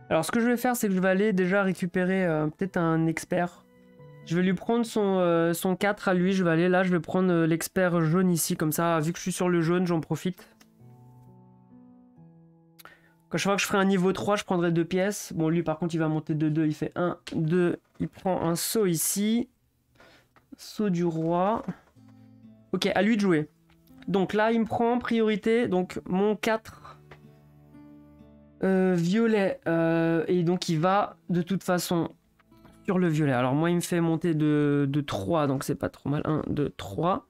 Alors ce que je vais faire, c'est que je vais aller déjà récupérer peut-être un expert. Je vais lui prendre son 4 à lui, je vais aller là, je vais prendre l'expert jaune ici, comme ça, vu que je suis sur le jaune, j'en profite. Quand je vois que je ferai un niveau 3, je prendrai 2 pièces. Bon, lui par contre, il va monter de 2, il fait 1, 2, il prend un saut ici. Saut du roi. Ok, à lui de jouer. Donc là, il me prend priorité, donc mon 4... violet, et donc il va de toute façon sur le violet. Alors moi il me fait monter de 3, donc c'est pas trop mal. 1, 2, 3.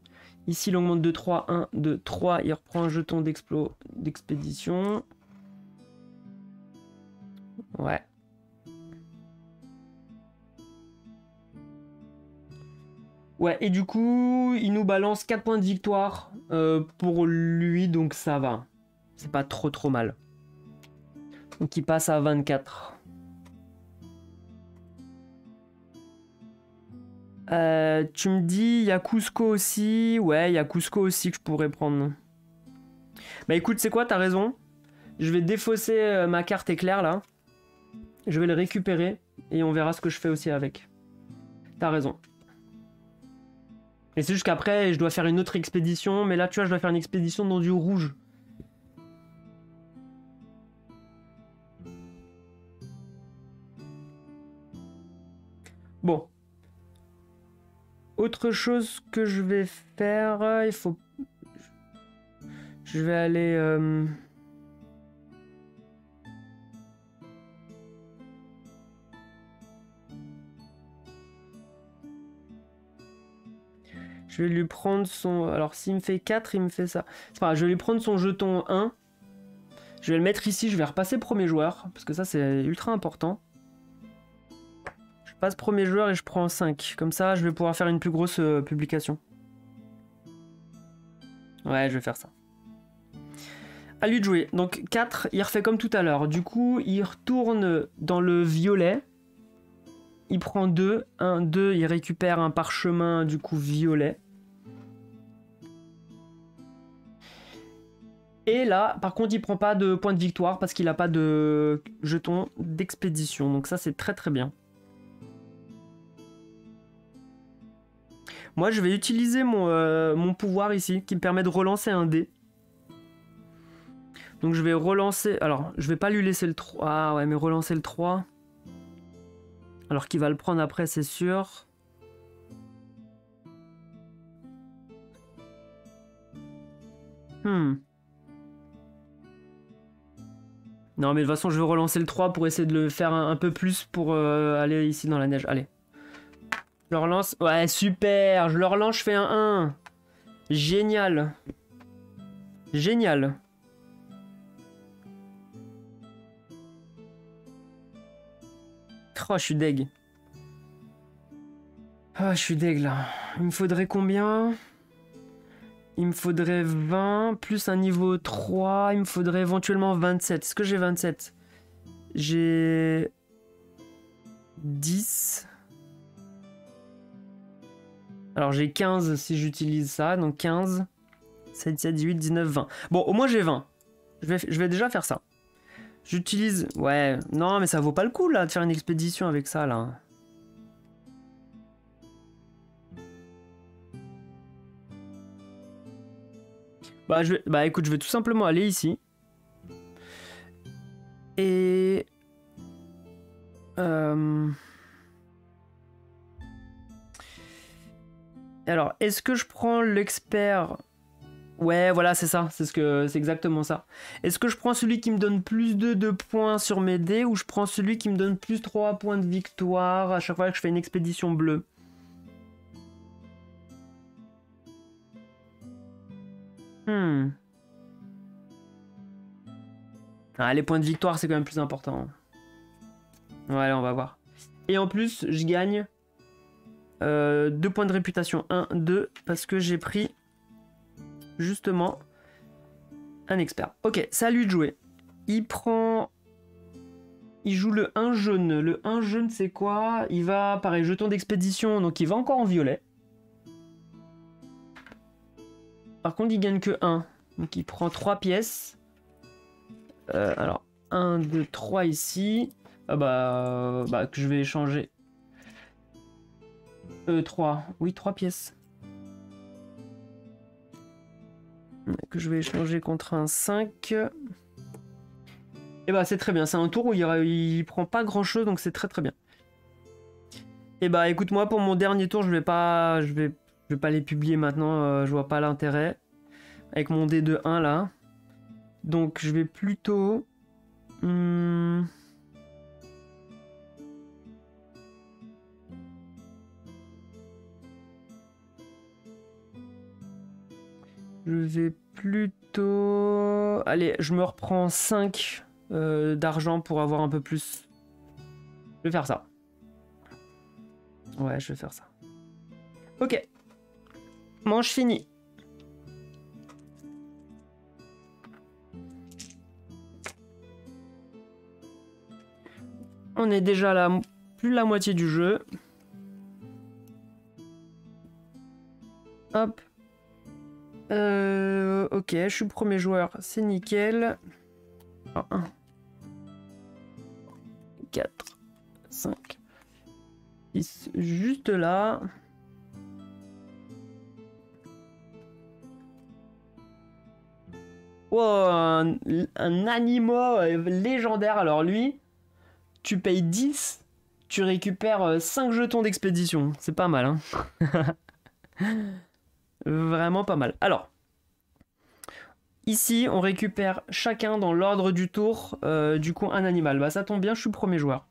Ici il augmente de 3, 1, 2, 3. Il reprend un jeton d'expédition. Ouais. Ouais, et du coup il nous balance 4 points de victoire pour lui, donc ça va. C'est pas trop mal. Donc il passe à 24. Tu me dis, il y a Cusco aussi. Ouais, il y a Cusco aussi que je pourrais prendre. Bah écoute, c'est quoi, t'as raison. Je vais défausser ma carte éclair là. Je vais le récupérer et on verra ce que je fais aussi avec. T'as raison. Et c'est juste qu'après, je dois faire une autre expédition. Mais là, tu vois, je dois faire une expédition dans du rouge. Bon. Autre chose que je vais faire, il faut... Je vais aller... Je vais lui prendre son... Alors s'il me fait 4, il me fait ça. C'est pas grave, je vais lui prendre son jeton 1. Je vais le mettre ici, je vais repasser premier joueur. Parce que ça c'est ultra important. Je passe premier joueur et je prends 5. Comme ça, je vais pouvoir faire une plus grosse publication. Ouais, je vais faire ça. À lui de jouer. Donc 4, il refait comme tout à l'heure. Du coup, il retourne dans le violet. Il prend 2. 1, 2, il récupère un parchemin du coup violet. Et là, par contre, il prend pas de points de victoire parce qu'il a pas de jeton d'expédition. Donc ça, c'est très très bien. Moi, je vais utiliser mon pouvoir ici, qui me permet de relancer un dé. Donc je vais relancer... Alors, je vais pas lui laisser le 3. Ah ouais, mais relancer le 3. Alors qu'il va le prendre après, c'est sûr. Non, mais de toute façon, je vais relancer le 3 pour essayer de le faire un peu plus pour aller ici dans la neige. Allez. Je le relance. Ouais, super. Je le relance, je fais un 1. Génial. Génial. Oh, je suis deg. Ah, je suis deg là. Il me faudrait combien? Il me faudrait 20 plus un niveau 3. Il me faudrait éventuellement 27. Est-ce que j'ai 27? J'ai 10. Alors j'ai 15 si j'utilise ça. Donc 15, 7, 7, 18, 19, 20. Bon, au moins j'ai 20. Je vais déjà faire ça. J'utilise... Ouais, non, mais ça vaut pas le coup, là, de faire une expédition avec ça, là. Bah, écoute, je vais tout simplement aller ici. Et... Alors, est-ce que je prends l'expert... Ouais, voilà, c'est ça, c'est exactement ça. Est-ce que je prends celui qui me donne plus de points sur mes dés ou je prends celui qui me donne plus 3 points de victoire à chaque fois que je fais une expédition bleue? Ah, les points de victoire, c'est quand même plus important. Ouais, allez, on va voir. Et en plus, je gagne 2 points de réputation. 1, 2, parce que j'ai pris... justement un expert. Ok, c'est à lui de jouer. Il joue le 1 jaune. Le 1 jaune, c'est quoi? Il va, pareil, jeton d'expédition, donc il va encore en violet. Par contre, il gagne que 1. Donc il prend 3 pièces. Alors, 1, 2, 3 ici. Ah bah que je vais échanger. 3. Oui, 3 pièces. Que je vais échanger contre un 5. Et bah c'est très bien, c'est un tour où il prend pas grand chose, donc c'est très très bien. Et bah écoute, moi pour mon dernier tour, je vais pas les publier maintenant, je vois pas l'intérêt. Avec mon dé de 1 là. Donc je vais plutôt... Je vais plutôt... Allez, je me reprends 5 d'argent pour avoir un peu plus. Je vais faire ça. Ouais, je vais faire ça. Ok. Manche finie. On est déjà à plus de la moitié du jeu. Hop. Ok, je suis premier joueur, c'est nickel. 1, 4, 5, 6, juste là. Oh, un animal légendaire. Alors lui, tu payes 10, tu récupères 5 jetons d'expédition. C'est pas mal, hein. Vraiment pas mal. Alors, ici, on récupère chacun dans l'ordre du tour, du coup, un animal. Bah, ça tombe bien, je suis premier joueur.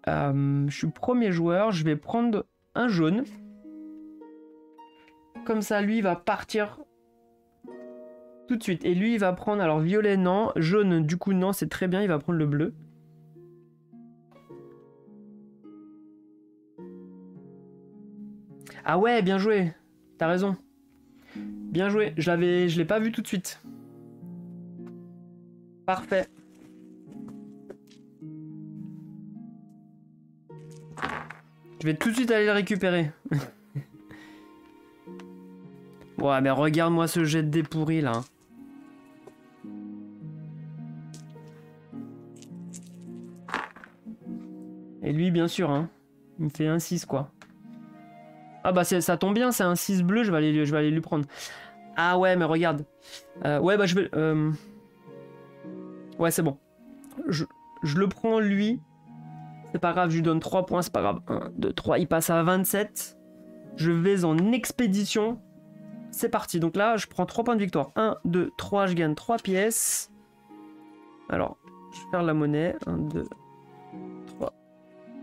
Je suis premier joueur, je vais prendre un jaune. Comme ça, lui, il va partir tout de suite. Et lui, il va prendre, alors violet, non. Jaune, du coup, non, c'est très bien, il va prendre le bleu. Ah ouais, bien joué. T'as raison. Bien joué. Je l'ai pas vu tout de suite. Parfait. Je vais tout de suite aller le récupérer. Ouais, mais regarde-moi ce jet de dés pourri là. Et lui, bien sûr, hein. Il me fait un 6, quoi. Ah bah ça tombe bien, c'est un 6 bleu, je vais aller lui prendre. Ah ouais, mais regarde. Ouais, bah je vais... Ouais, c'est bon. Je le prends, lui. C'est pas grave, je lui donne 3 points, c'est pas grave. 1, 2, 3, il passe à 27. Je vais en expédition. C'est parti, donc là, je prends 3 points de victoire. 1, 2, 3, je gagne 3 pièces. Alors, je vais faire la monnaie. 1, 2, 3,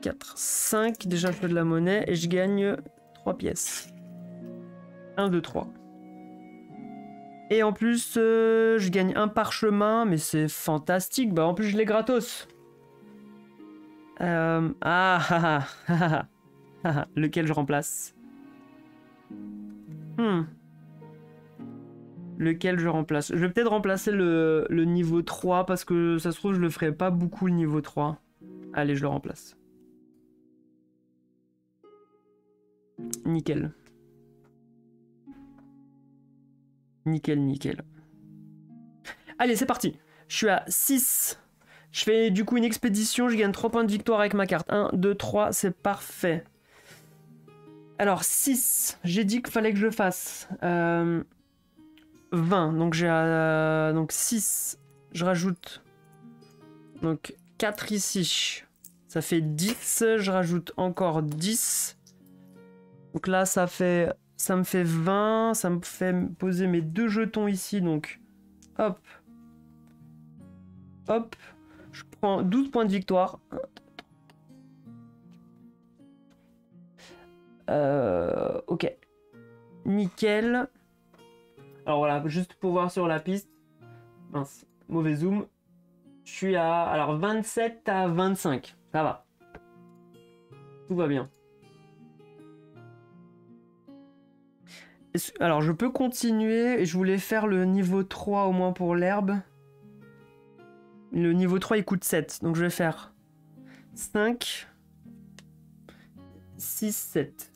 4, 5. Déjà, je fais de la monnaie et je gagne 3 pièces. 1, 2, 3. Et en plus, je gagne un parchemin, mais c'est fantastique. Bah, en plus, je l'ai gratos. Lequel je remplace? Lequel je remplace? Je vais peut-être remplacer le niveau 3 parce que ça se trouve je le ferai pas beaucoup le niveau 3. Allez, je le remplace. Nickel. Nickel, nickel. Allez, c'est parti. Je suis à 6. Je fais du coup une expédition, je gagne 3 points de victoire avec ma carte. 1, 2, 3, c'est parfait. Alors, 6. J'ai dit qu'il fallait que je fasse 20. Donc j'ai donc 6. Je rajoute donc 4 ici. Ça fait 10. Je rajoute encore 10. Donc là, ça me fait 20. Ça me fait poser mes 2 jetons ici. Donc, hop. Hop. Je prends 12 points de victoire. Ok. Nickel. Alors voilà, juste pour voir sur la piste. Mince, mauvais zoom. Je suis à 27 à 25. Ça va. Tout va bien. Alors je peux continuer. Et je voulais faire le niveau 3 au moins pour l'herbe. Le niveau 3 il coûte 7. Donc je vais faire 5, 6, 7.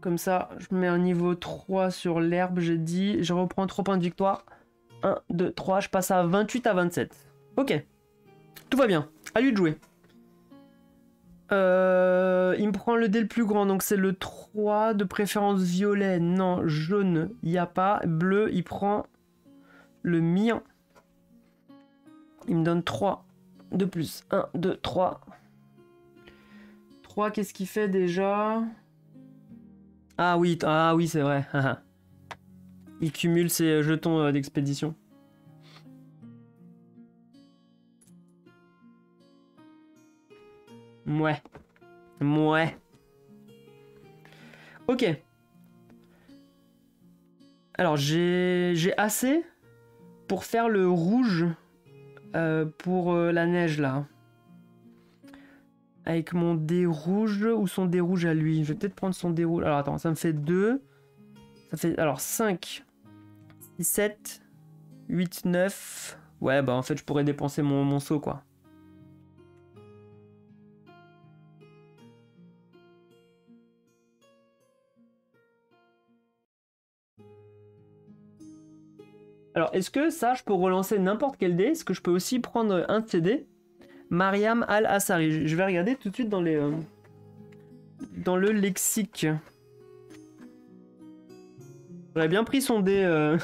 Comme ça, je mets un niveau 3 sur l'herbe, j'ai dit. Je reprends 3 points de victoire. 1, 2, 3, je passe à 28 à 27. Ok. Tout va bien. À lui de jouer. Il me prend le dé le plus grand, donc c'est le 3, de préférence violet. Non, jaune, il n'y a pas. Bleu, il prend le mien. Il me donne 3 de plus. 1, 2, 3. 3, qu'est-ce qu'il fait déjà? Ah oui, c'est vrai. Il cumule ses jetons d'expédition. Ouais. Ok. Alors, j'ai assez pour faire le rouge pour la neige, là. Avec mon dé rouge ou son dé rouge à lui. Je vais peut-être prendre son dé rouge. Alors, attends, ça me fait 2. Ça fait, alors, 5, 6, 7, 8, 9. Ouais, bah, en fait, je pourrais dépenser mon saut, quoi. Alors, est-ce que ça, je peux relancer n'importe quel dé? Est-ce que je peux aussi prendre un de ces dés? Mariam Al-Assari. Je vais regarder tout de suite dans les... dans le lexique. J'aurais bien pris son dé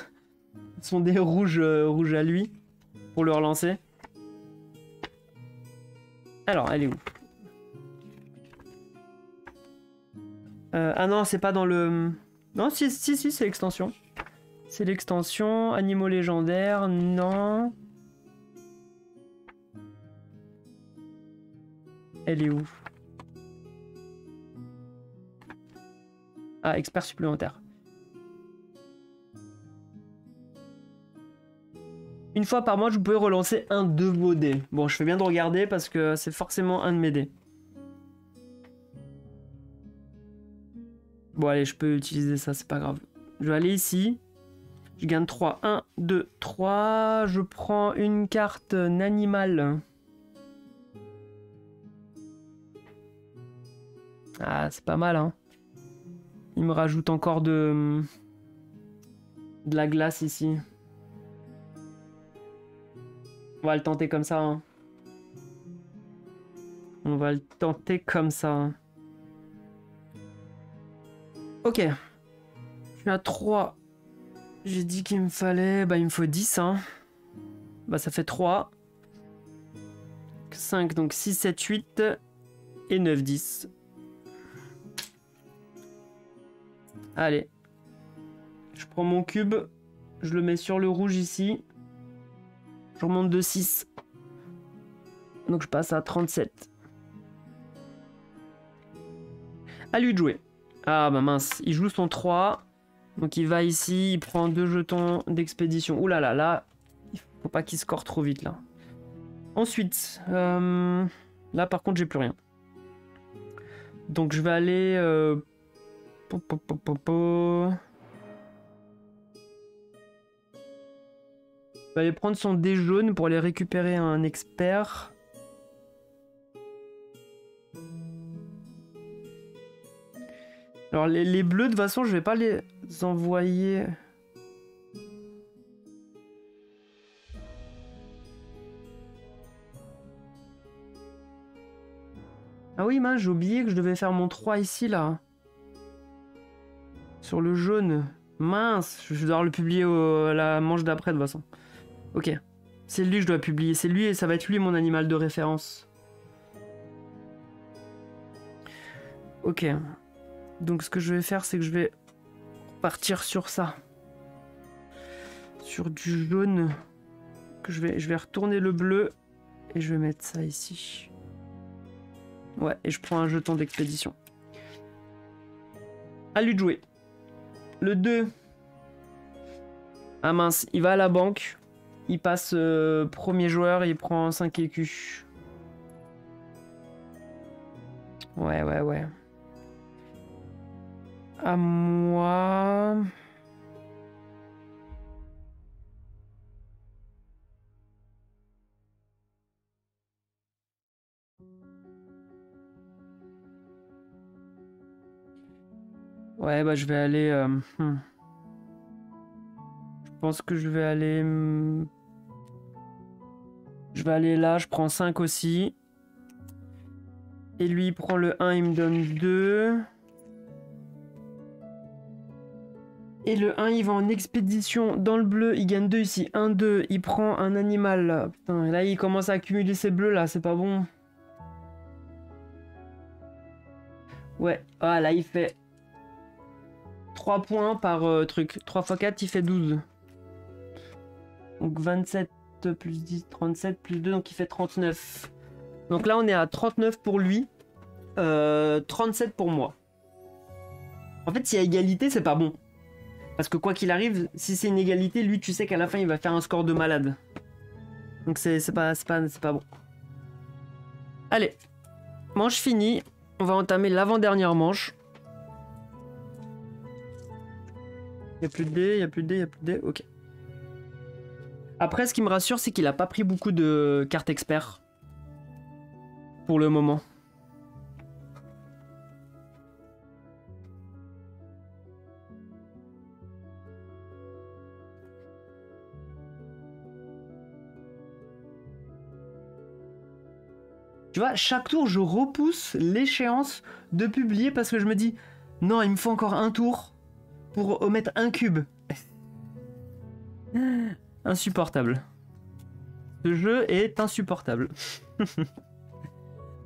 rouge, rouge à lui pour le relancer. Alors, elle est où? Ah non, c'est pas dans le... Non, si, c'est l'extension. C'est l'extension. Animaux légendaires, non. Elle est où? Ah, expert supplémentaire. Une fois par mois, je peux relancer un de vos dés. Bon, je fais bien de regarder parce que c'est forcément un de mes dés. Bon, allez, je peux utiliser ça, c'est pas grave. Je vais aller ici. Je gagne 3. 1, 2, 3. Je prends une carte animal. Ah, c'est pas mal, hein. Il me rajoute encore de la glace ici. On va le tenter comme ça, hein. On va le tenter comme ça. Ok. Je suis à 3. J'ai dit qu'il me fallait... Bah, il me faut 10, hein. Bah, ça fait 3. 5, donc 6, 7, 8. Et 9, 10. Allez. Je prends mon cube. Je le mets sur le rouge ici. Je remonte de 6. Donc je passe à 37. À lui de jouer. Ah bah mince, il joue son 3. Donc il va ici, il prend 2 jetons d'expédition. Ouh là là, là, il faut pas qu'il score trop vite là. Ensuite, là par contre j'ai plus rien. Donc je vais aller... Je vais aller prendre son dé jaune pour aller récupérer un expert. Alors les bleus de toute façon je vais pas les envoyer. Ah oui mince, j'ai oublié que je devais faire mon 3 ici là. Sur le jaune. Mince, je vais devoir le publier à la manche d'après de toute façon. Ok. C'est lui que je dois publier. C'est lui et ça va être lui mon animal de référence. Ok. Donc ce que je vais faire, c'est que je vais partir sur ça. Sur du jaune. Que je vais retourner le bleu. Et je vais mettre ça ici. Ouais, et je prends un jeton d'expédition. À lui de jouer. Le 2. Ah mince, il va à la banque. Il passe premier joueur et il prend 5 écus. Ouais. À moi... Ouais, bah je vais aller... Je pense que je vais aller... Je vais aller là, je prends 5 aussi. Et lui, il prend le 1, il me donne 2. Et le 1, il va en expédition dans le bleu, il gagne 2 ici. 1, 2, il prend un animal là. Putain, là, il commence à accumuler ses bleus là, c'est pas bon. Ouais, ah là, il fait 3 points par truc. 3 x 4, il fait 12. Donc 27 plus 10, 37 plus 2, donc il fait 39. Donc là, on est à 39 pour lui, 37 pour moi. En fait, s'il y a égalité, c'est pas bon. Parce que quoi qu'il arrive, si c'est une égalité, lui, tu sais qu'à la fin, il va faire un score de malade. Donc c'est pas bon. Allez, manche finie. On va entamer l'avant-dernière manche. Il n'y a plus de dés, il n'y a plus de dés, il n'y a plus de dés. Ok. Après, ce qui me rassure, c'est qu'il a pas pris beaucoup de cartes expert. Pour le moment. Tu vois, chaque tour, je repousse l'échéance de publier parce que je me dis, non, il me faut encore un tour pour omettre un cube. Insupportable. Ce jeu est insupportable.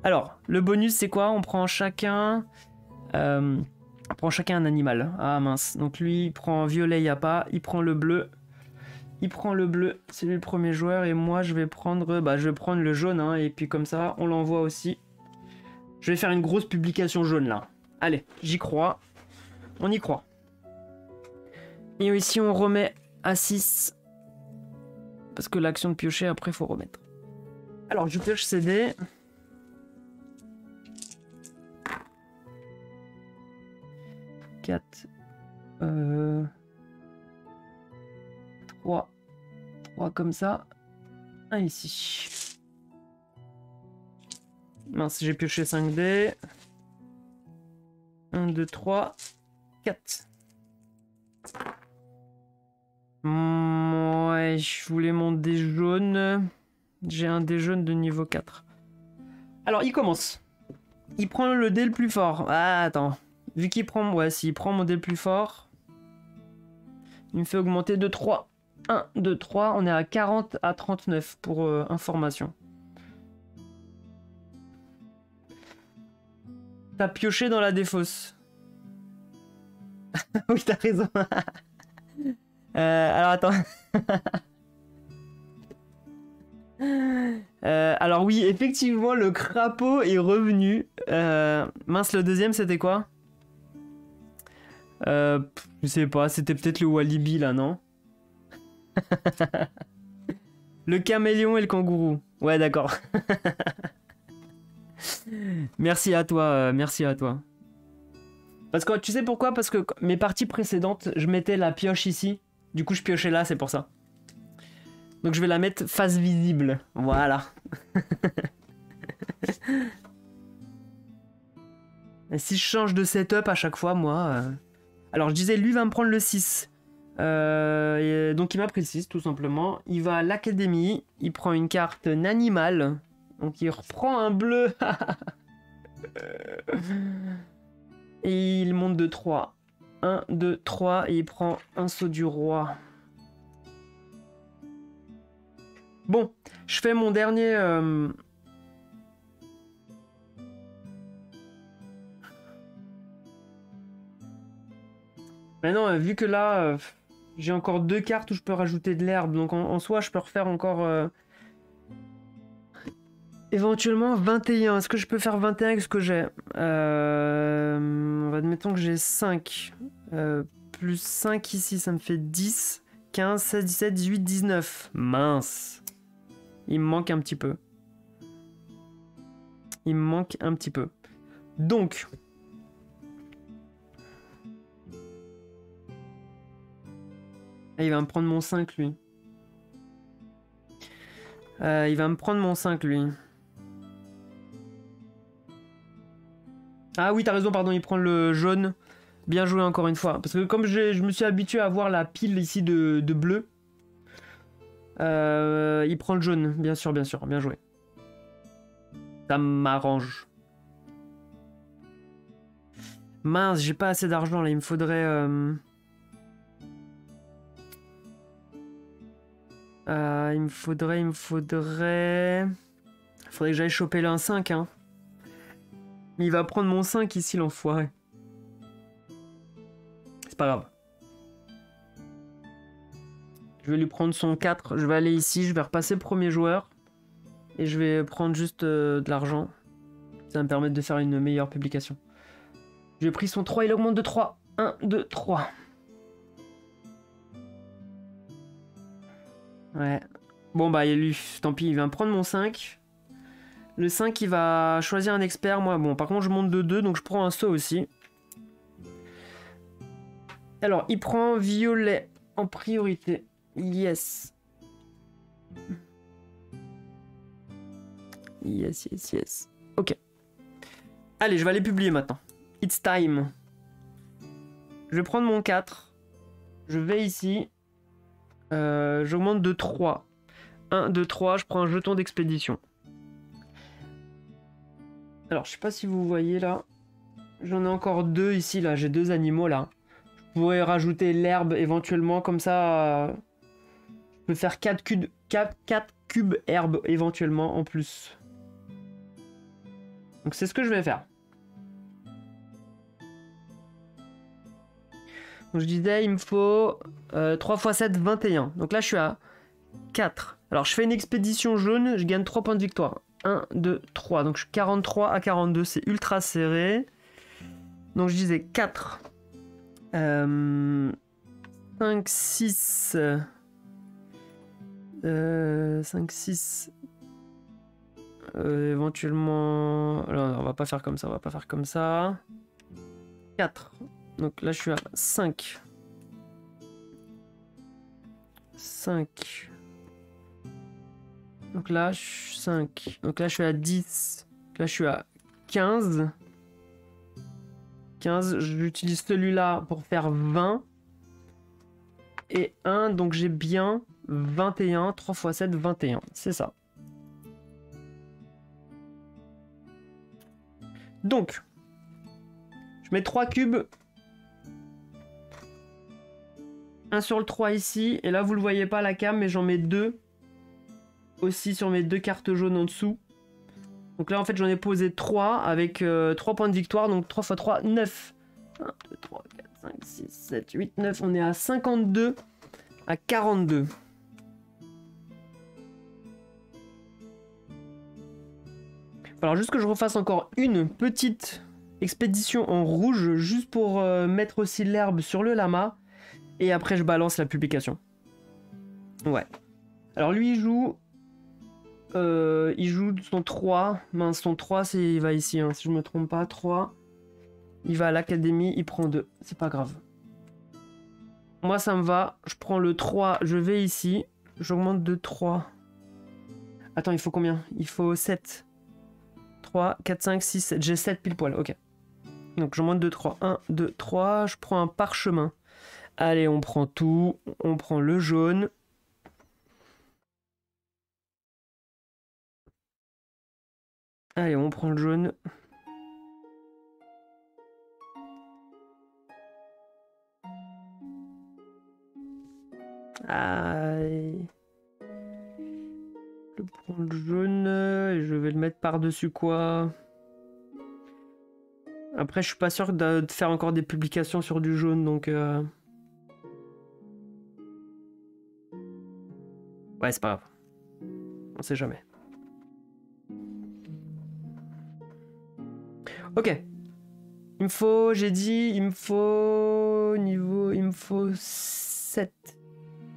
Alors, le bonus, c'est quoi? On prend chacun un animal. Ah mince. Donc lui, il prend violet, il n'y a pas. Il prend le bleu. Il prend le bleu, c'est lui le premier joueur. Et moi, je vais prendre le jaune. Hein, et puis comme ça, on l'envoie aussi. Je vais faire une grosse publication jaune, là. Allez, j'y crois. On y croit. Et ici, on remet à 6. Parce que l'action de piocher, après, il faut remettre. Alors, je pioche ces dés. Quatre. 3. 3 comme ça. Un ici. Mince, j'ai pioché 5 dés. 1, 2, 3, 4. Ouais, je voulais mon dé jaune. J'ai un dé jaune de niveau 4. Alors, il commence. Il prend le dé le plus fort. Ah, attends. Vu qu'il prend... Ouais, s'il prend mon dé le plus fort, il me fait augmenter de 3. 1, 2, 3. On est à 40 à 39 pour information. T'as pioché dans la défausse. Oui, t'as raison. Alors, attends. Alors oui, effectivement, le crapaud est revenu. Mince, le deuxième, c'était quoi? Je sais pas, c'était peut-être le Walibi, là, non? Le caméléon et le kangourou. Ouais, d'accord. Merci à toi, merci à toi. Parce que tu sais pourquoi? Parce que mes parties précédentes, je mettais la pioche ici. Du coup, je piochais là, c'est pour ça. Donc je vais la mettre face visible. Voilà. Et si je change de setup à chaque fois, moi... Alors je disais, lui va me prendre le 6. Donc il m'a pris le 6, tout simplement. Il va à l'académie. Il prend une carte Nanimal. Donc il reprend un bleu. Et il monte de 3. 1, 2, 3. Et il prend un saut du roi. Bon, je fais mon dernier... Maintenant, vu que là, j'ai encore 2 cartes où je peux rajouter de l'herbe. Donc en soi, je peux refaire encore... Éventuellement 21. Est-ce que je peux faire 21 avec ce que j'ai? Admettons que j'ai 5. Plus 5 ici, ça me fait 10. 15, 16, 17, 18, 19. Mince. Il me manque un petit peu. Il me manque un petit peu. Donc... Ah, il va me prendre mon 5, lui. Il va me prendre mon 5, lui. Ah oui, t'as raison, pardon, il prend le jaune. Bien joué encore une fois. Parce que comme je me suis habitué à voir la pile ici de bleu, il prend le jaune. Bien sûr, bien joué. Ça m'arrange. Mince, j'ai pas assez d'argent là, il me faudrait... il me faudrait... Il faudrait que j'aille choper le 1-5, hein. Mais il va prendre mon 5 ici, l'enfoiré. C'est pas grave. Je vais lui prendre son 4. Je vais aller ici, je vais repasser premier joueur. Et je vais prendre juste de l'argent. Ça va me permettre de faire une meilleure publication. J'ai pris son 3, il augmente de 3. 1, 2, 3. Ouais. Bon bah, lui, tant pis, il va me prendre mon 5. Le 5, il va choisir un expert. Moi, bon, par contre, je monte de 2, donc je prends un saut aussi. Alors, il prend violet en priorité. Yes. Yes, yes, yes. Ok. Allez, je vais aller publier maintenant. It's time. Je vais prendre mon 4. Je vais ici. J'augmente de 3. 1, 2, 3. Je prends un jeton d'expédition. Alors, je sais pas si vous voyez là. J'en ai encore 2 ici, là. J'ai 2 animaux, là. Je pourrais rajouter l'herbe éventuellement, comme ça... je peux faire 4 cubes herbe éventuellement en plus. Donc c'est ce que je vais faire. Donc je disais, il me faut 3 x 7, 21. Donc là, je suis à 4. Alors je fais une expédition jaune, je gagne 3 points de victoire. 1, 2, 3. Donc je suis 43 à 42, c'est ultra serré. Donc je disais 4. 5, 6... 5, 6... éventuellement... Alors, on va pas faire comme ça, on va pas faire comme ça. 4. Donc là, je suis à 5. 5. Donc là, je suis 5. Donc là, je suis à 10. Donc là, je suis à 15. 15. J'utilise celui-là pour faire 20. Et 1, donc j'ai bien 21. 3 x 7, 21. C'est ça. Donc, je mets 3 cubes. Un sur le 3 ici. Et là, vous le voyez pas la cam, mais j'en mets 2 aussi sur mes 2 cartes jaunes en dessous. Donc là, en fait, j'en ai posé 3 avec 3 points de victoire. Donc 3 x 3, 9. 1, 2, 3, 4, 5, 6, 7, 8, 9. On est à 52 à 42. Alors juste que je refasse encore une petite expédition en rouge, juste pour mettre aussi l'herbe sur le lama. Et après, je balance la publication. Ouais. Alors lui, il joue son 3. Mince, son 3, il va ici, hein, si je me trompe pas. 3. Il va à l'académie, il prend 2. C'est pas grave. Moi, ça me va. Je prends le 3, je vais ici. J'augmente de 3. Attends, il faut combien? Il faut 7. 3, 4, 5, 6, 7. J'ai 7 pile poil, ok. Donc, j'augmente de 3. 1, 2, 3. Je prends un parchemin. Allez, on prend tout. On prend le jaune. Allez, on prend le jaune. Aïe. Je prends le jaune et je vais le mettre par-dessus quoi. Après, je suis pas sûr de faire encore des publications sur du jaune, donc... Ouais, c'est pas grave. On sait jamais. Ok. Il me faut, j'ai dit, il me faut... Niveau... Il me faut 7.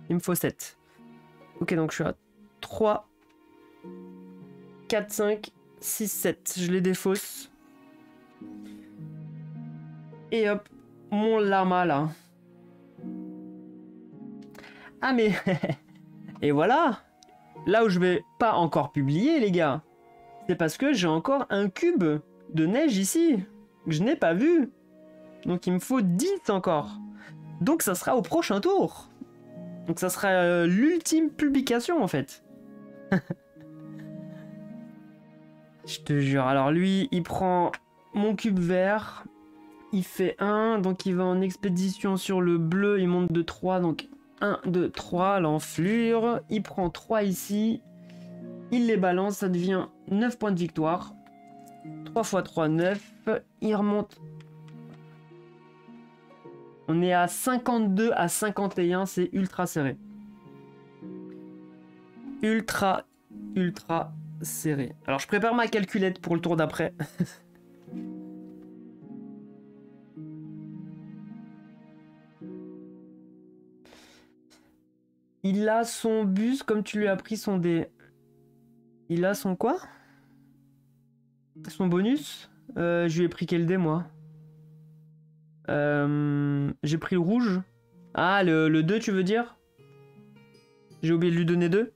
Il me faut 7. Ok, donc je suis à 3, 4, 5, 6, 7. Je les défausse. Et hop, mon lama là. Ah mais... Et voilà. Là où je vais pas encore publier, les gars, c'est parce que j'ai encore un cube de neige ici, que je n'ai pas vu. Donc il me faut 10 encore. Donc ça sera au prochain tour. Donc ça sera l'ultime publication en fait. Je te jure. Alors lui, il prend mon cube vert. Il fait 1, donc il va en expédition sur le bleu. Il monte de 3, donc 1, 2, 3, l'enflure. Il prend 3 ici. Il les balance, ça devient 9 points de victoire. 3 x 3, 9. Il remonte. On est à 52 à 51, c'est ultra serré. Ultra serré. Alors je prépare ma calculette pour le tour d'après. Il a son bus comme tu lui as pris son dé. Il a son quoi? Son bonus? Je lui ai pris quel dé moi? J'ai pris le rouge. Ah, le 2 tu veux dire? J'ai oublié de lui donner 2.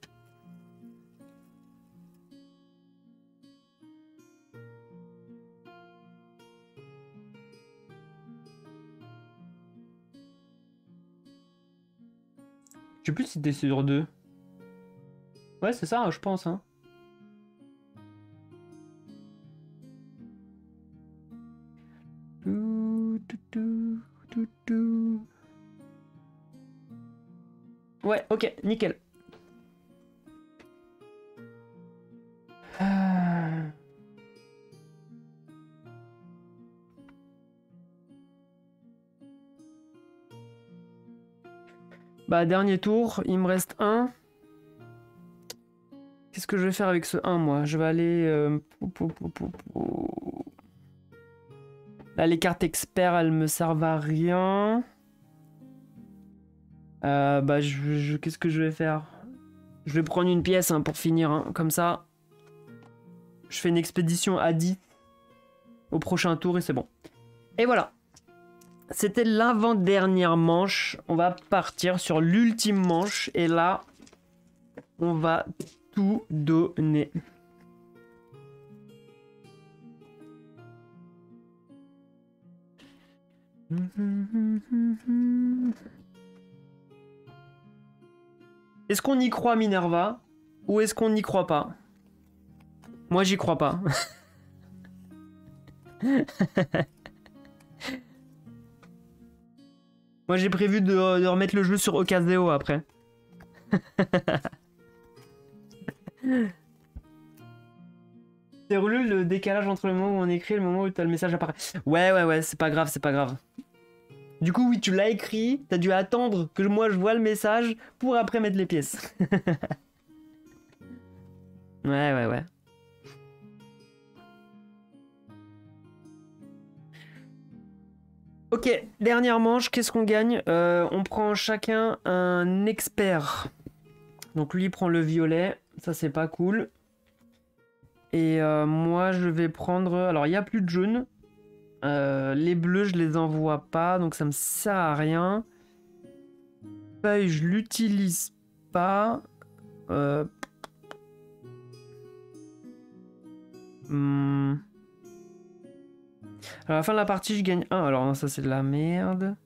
Je sais plus si t'es sur 2. Ouais, c'est ça, je pense. Hein. Ouais, ok, nickel. Bah, dernier tour, il me reste 1. Qu'est-ce que je vais faire avec ce 1, moi? Je vais aller... Là, les cartes experts, elles me servent à rien. Bah, qu'est-ce que je vais faire? Je vais prendre une pièce hein, pour finir, hein, comme ça. Je fais une expédition à 10 au prochain tour et c'est bon. Et voilà. C'était l'avant-dernière manche. On va partir sur l'ultime manche. Et là, on va tout donner. Est-ce qu'on y croit, Minerva? Ou est-ce qu'on n'y croit pas? Moi, j'y crois pas. Moi j'ai prévu de remettre le jeu sur Ocaseo après. C'est relou le décalage entre le moment où on écrit et le moment où t'as le message apparaît. Ouais, c'est pas grave, c'est pas grave. Du coup, oui, tu l'as écrit, t'as dû attendre que moi je vois le message pour après mettre les pièces. Ouais. Ok, dernière manche, qu'est-ce qu'on gagne? On prend chacun un expert. Donc lui prend le violet, ça c'est pas cool. Et moi je vais prendre... Alors il n'y a plus de jaune. Les bleus je les envoie pas, donc ça me sert à rien. Feuille je l'utilise pas. À la fin de la partie je gagne 1. Alors non, ça c'est de la merde.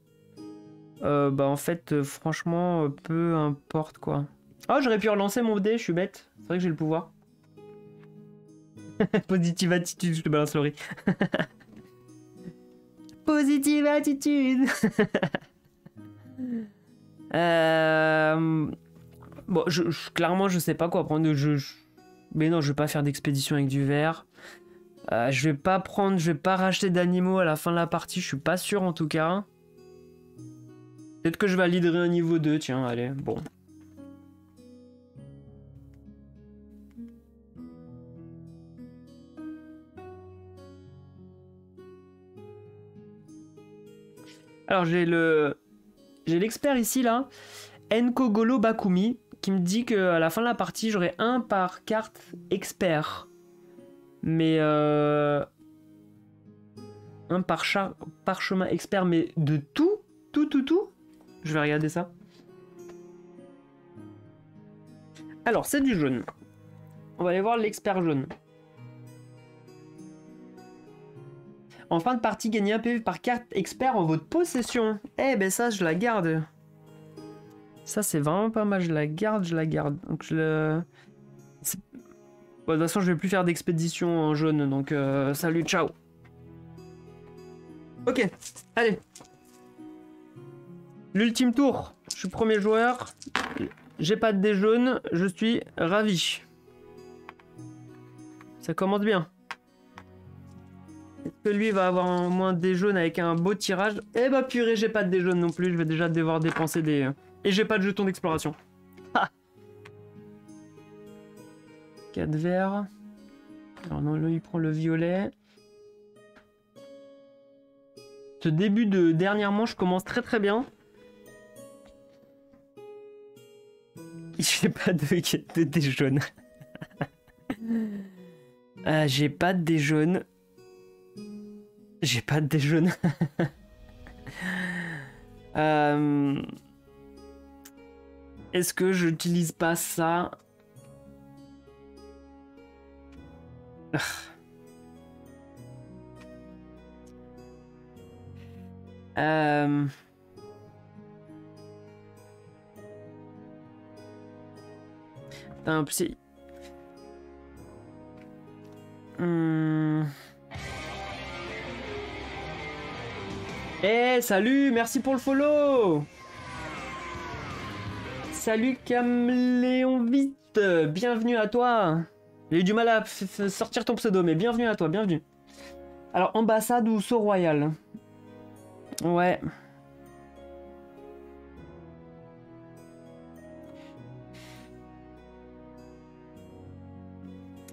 Bah en fait franchement peu importe quoi. Oh j'aurais pu relancer mon dé, je suis bête. C'est vrai que j'ai le pouvoir. Positive attitude, je te balance le riz. Positive attitude. Bon, clairement, je sais pas quoi prendre. Mais non, je vais pas faire d'expédition avec du verre. Je vais pas racheter d'animaux à la fin de la partie. Je suis pas sûr en tout cas. Peut-être que je validerai un niveau 2. Tiens, allez, bon. Alors j'ai l'expert ici là, Nkogolo Bakumi, qui me dit qu'à la fin de la partie j'aurai un par carte expert. Mais un parchemin expert, mais de tout. Je vais regarder ça. Alors c'est du jaune. On va aller voir l'expert jaune. En fin de partie, gagnez un PV par carte expert en votre possession. Eh ben ça, je la garde. Ça, c'est vraiment pas mal. Je la garde. Donc je le... Bon, de toute façon, je vais plus faire d'expédition en jaune. Donc salut, ciao. Ok, allez. L'ultime tour. Je suis premier joueur. J'ai pas de dés jaunes. Je suis ravi. Ça commence bien. Est-ce que lui va avoir au moins des jaunes avec un beau tirage? Eh bah purée, j'ai pas de dés jaunes non plus, je vais déjà devoir dépenser des... Et j'ai pas de jetons d'exploration. 4 verts. Alors non, là il prend le violet. Ce début de dernière manche commence très bien. J'ai pas de dés jaunes. J'ai pas de dés jaunes. J'ai pas de dés jaunes. Est-ce que j'utilise pas ça? Un psy. Eh, salut, merci pour le follow. Salut Caméléon Vite, bienvenue à toi. J'ai eu du mal à sortir ton pseudo, mais bienvenue à toi, bienvenue. Alors, ambassade ou sceau royal? Ouais.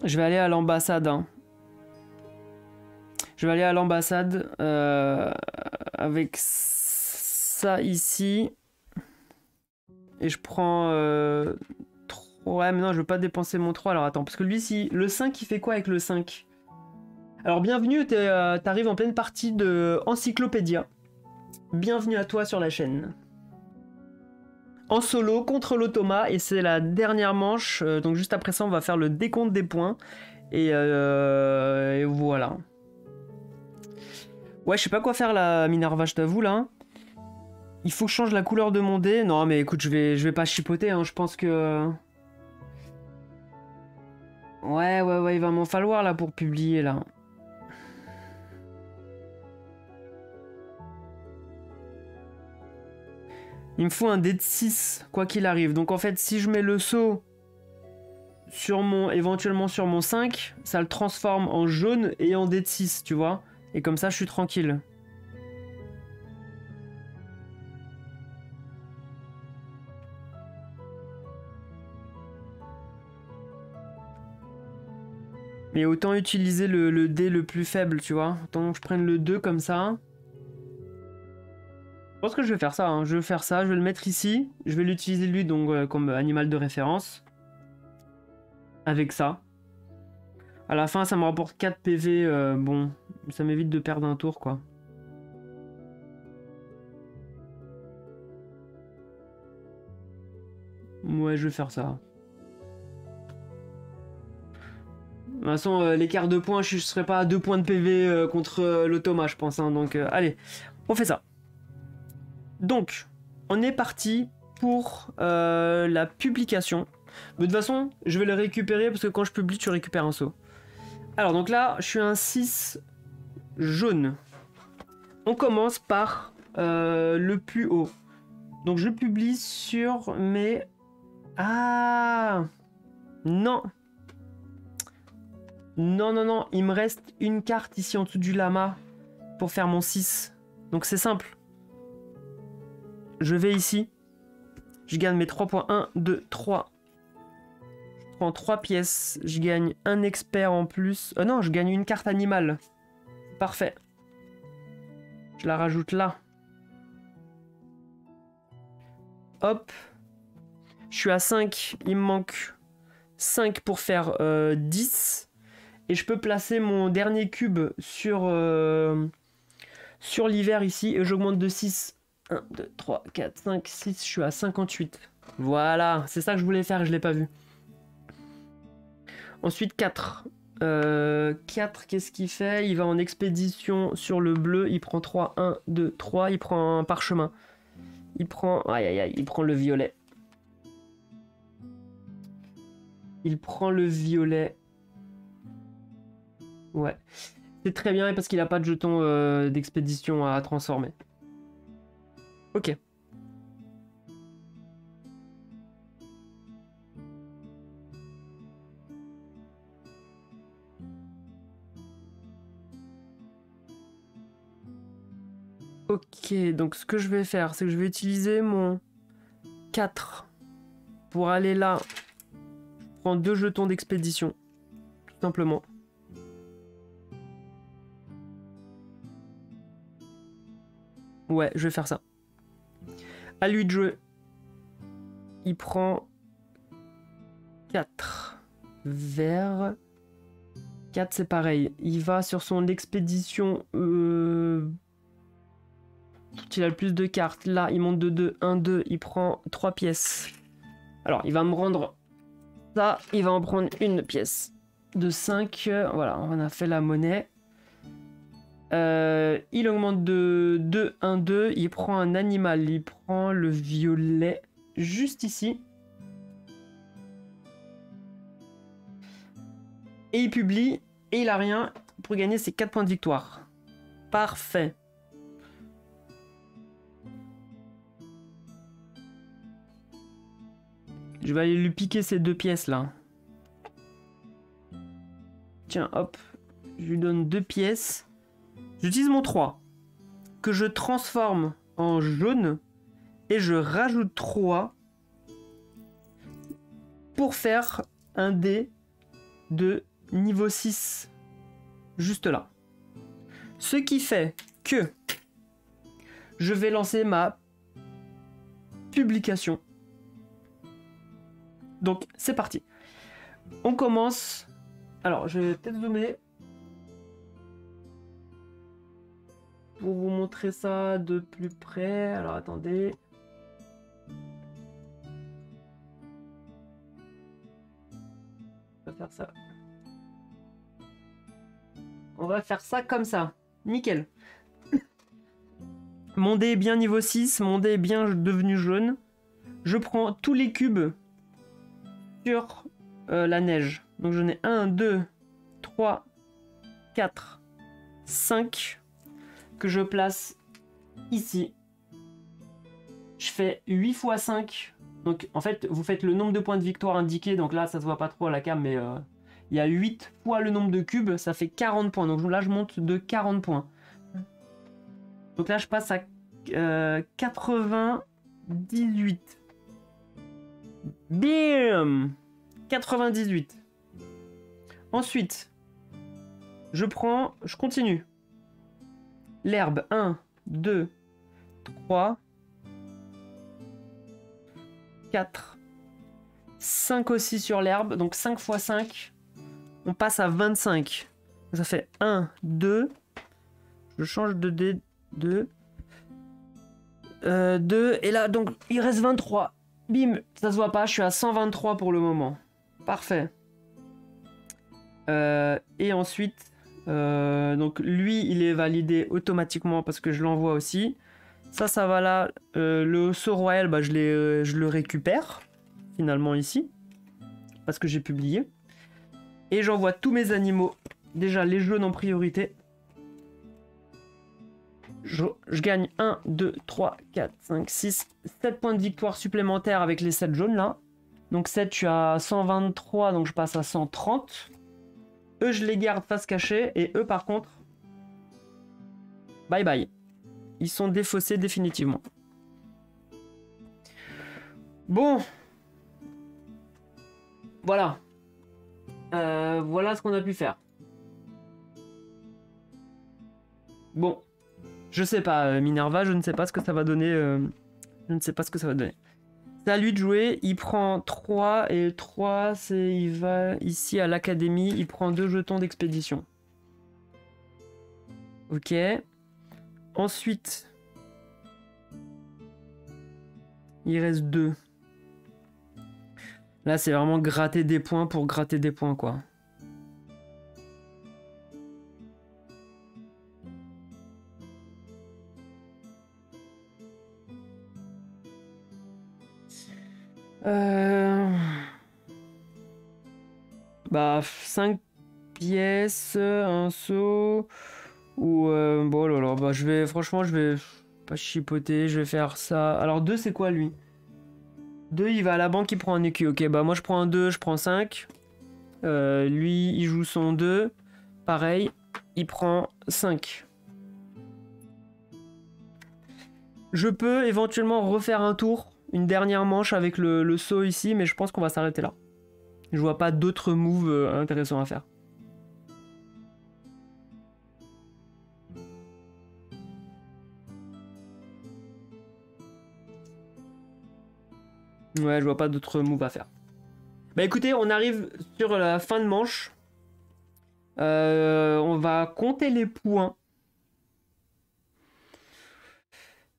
Je vais aller à l'ambassade. Hein. Je vais aller à l'ambassade avec ça ici. Et je prends... Ouais, mais non, je veux pas dépenser mon 3. Alors attends, parce que lui, si... Le 5, il fait quoi avec le 5? Alors bienvenue, t'arrives en pleine partie de Encyclopédia. Bienvenue à toi sur la chaîne. En solo contre l'automa, et c'est la dernière manche. Donc juste après ça, on va faire le décompte des points. Et voilà. Ouais, je sais pas quoi faire là, Minerva, je t'avoue là. Il faut que je change la couleur de mon dé. Non, mais écoute, je vais pas chipoter, hein. Je pense que... Ouais, il va m'en falloir là pour publier là. Il me faut un dé de 6, quoi qu'il arrive. Donc en fait, si je mets le saut sur éventuellement sur mon 5, ça le transforme en jaune et en dé de 6, tu vois. Et comme ça, je suis tranquille. Mais autant utiliser le dé le plus faible, tu vois. Autant que je prenne le 2 comme ça. Je pense que je vais faire ça, hein. Je vais faire ça, je vais le mettre ici. Je vais l'utiliser lui donc comme animal de référence. Avec ça. À la fin, ça me rapporte 4 PV. Bon, ça m'évite de perdre un tour, quoi. Ouais, je vais faire ça. De toute façon, l'écart de points, je serai pas à 2 points de PV contre l'automa, je pense. Hein. Donc, allez, on fait ça. Donc, on est parti pour la publication. Mais de toute façon, je vais le récupérer parce que quand je publie, tu récupères un saut. Alors, donc là, je suis un 6 jaune. On commence par le plus haut. Donc, je publie sur mes... Ah non. Non, non, non. Il me reste une carte ici en dessous du lama pour faire mon 6. Donc, c'est simple. Je vais ici. Je gagne mes 3 points. 1, 2, 3. Je prends 3 pièces. Je gagne un expert en plus. Non, je gagne une carte animale. Parfait. Je la rajoute là. Hop. Je suis à 5. Il me manque 5 pour faire 10. Et je peux placer mon dernier cube sur l'hiver ici. Et j'augmente de 6. 1, 2, 3, 4, 5, 6. Je suis à 58. Voilà. C'est ça que je voulais faire. Je ne l'ai pas vu. Ensuite, 4. 4, qu'est-ce qu'il fait? Il va en expédition sur le bleu. Il prend 3. 1, 2, 3. Il prend un parchemin. Il prend... Aïe, aïe, aïe. Il prend le violet. Il prend le violet. Ouais. C'est très bien parce qu'il n'a pas de jeton d'expédition à transformer. Ok. Ok, donc ce que je vais faire, c'est que je vais utiliser mon 4 pour aller là. Je prends 2 jetons d'expédition, tout simplement. Ouais, je vais faire ça. À lui de jouer. Il prend 4 verts. 4, c'est pareil. Il va sur son expédition... Il a le plus de cartes. Là, il monte de 2. 1, 2. Il prend 3 pièces. Alors, il va me rendre ça. Il va en prendre une pièce de 5. Voilà, on a fait la monnaie. Il augmente de 2. 1, 2. Il prend un animal. Il prend le violet juste ici. Et il publie. Et il a rien pour gagner ses 4 points de victoire. Parfait. Je vais aller lui piquer ces 2 pièces là. Tiens, hop. Je lui donne 2 pièces. J'utilise mon 3. Que je transforme en jaune. Et je rajoute 3. Pour faire un dé de niveau 6. Juste là. Ce qui fait que je vais lancer ma publication. Donc, c'est parti. On commence. Alors, je vais peut-être zoomer. Pour vous montrer ça de plus près. Alors, attendez. On va faire ça. On va faire ça comme ça. Nickel. Mon dé est bien niveau 6. Mon dé est bien devenu jaune. Je prends tous les cubes sur la neige. Donc j'en ai 1, 2, 3, 4, 5 que je place ici. Je fais 8 fois 5. Donc en fait, vous faites le nombre de points de victoire indiqué. Donc là, ça se voit pas trop à la cam, mais il y a 8 fois le nombre de cubes. Ça fait 40 points. Donc là, je monte de 40 points. Donc là, je passe à 98. Bim! 98. Ensuite, je continue. L'herbe, 1, 2, 3, 4, 5 aussi sur l'herbe. Donc 5 fois 5, on passe à 25. Ça fait 1, 2. Je change de dé. 2. 2. Et là, donc, il reste 23. Bim, ça se voit pas, je suis à 123 pour le moment. Parfait. Et ensuite, donc lui, il est validé automatiquement parce que je l'envoie aussi. Ça va là. Le saut royal, bah, je le récupère finalement ici. Parce que j'ai publié. Et j'envoie tous mes animaux. Déjà, les jaunes en priorité. Je gagne 1, 2, 3, 4, 5, 6, 7 points de victoire supplémentaires avec les 7 jaunes là. Donc 7, je suis à 123, donc je passe à 130. Eux, je les garde face cachée. Et eux, par contre, bye bye. Ils sont défaussés définitivement. Bon. Voilà. Voilà ce qu'on a pu faire. Bon. Je sais pas, Minerva, je ne sais pas ce que ça va donner. Je ne sais pas ce que ça va donner. C'est à lui de jouer. Il prend 3 et 3, il va ici à l'académie. Il prend 2 jetons d'expédition. Ok. Ensuite, il reste 2. Là, c'est vraiment gratter des points pour gratter des points, quoi. Bah, 5 pièces, un seau. Ou bon, là, bah, franchement, je vais pas chipoter, je vais faire ça. Alors, 2, c'est quoi lui? 2, il va à la banque, il prend un écu. Ok, bah, moi, je prends un 2, je prends 5. Lui, il joue son 2. Pareil, il prend 5. Je peux éventuellement refaire un tour, une dernière manche avec le saut ici, mais je pense qu'on va s'arrêter là. Je vois pas d'autres moves intéressants à faire. Ouais, je vois pas d'autres moves à faire. Bah écoutez, on arrive sur la fin de manche. On va compter les points.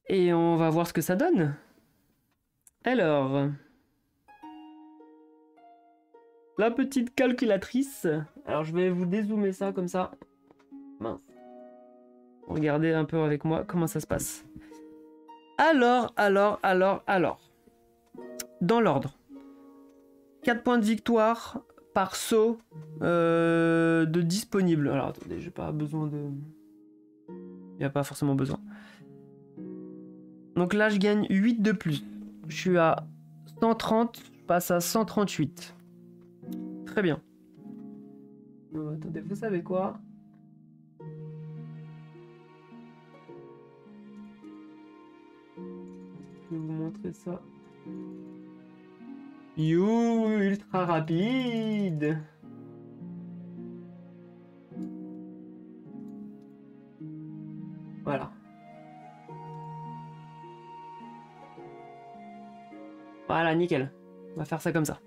Et on va voir ce que ça donne. Alors... La petite calculatrice. Alors je vais vous dézoomer ça comme ça. Mince. Regardez un peu avec moi comment ça se passe. Alors. Dans l'ordre. 4 points de victoire par saut de disponible. Alors attendez, j'ai pas besoin de... Il n'y a pas forcément besoin. Donc là, je gagne 8 de plus. Je suis à 130, je passe à 138. Très bien. Attendez, vous savez quoi? Je vais vous montrer ça. You, ultra rapide. Voilà. Voilà, nickel. On va faire ça comme ça.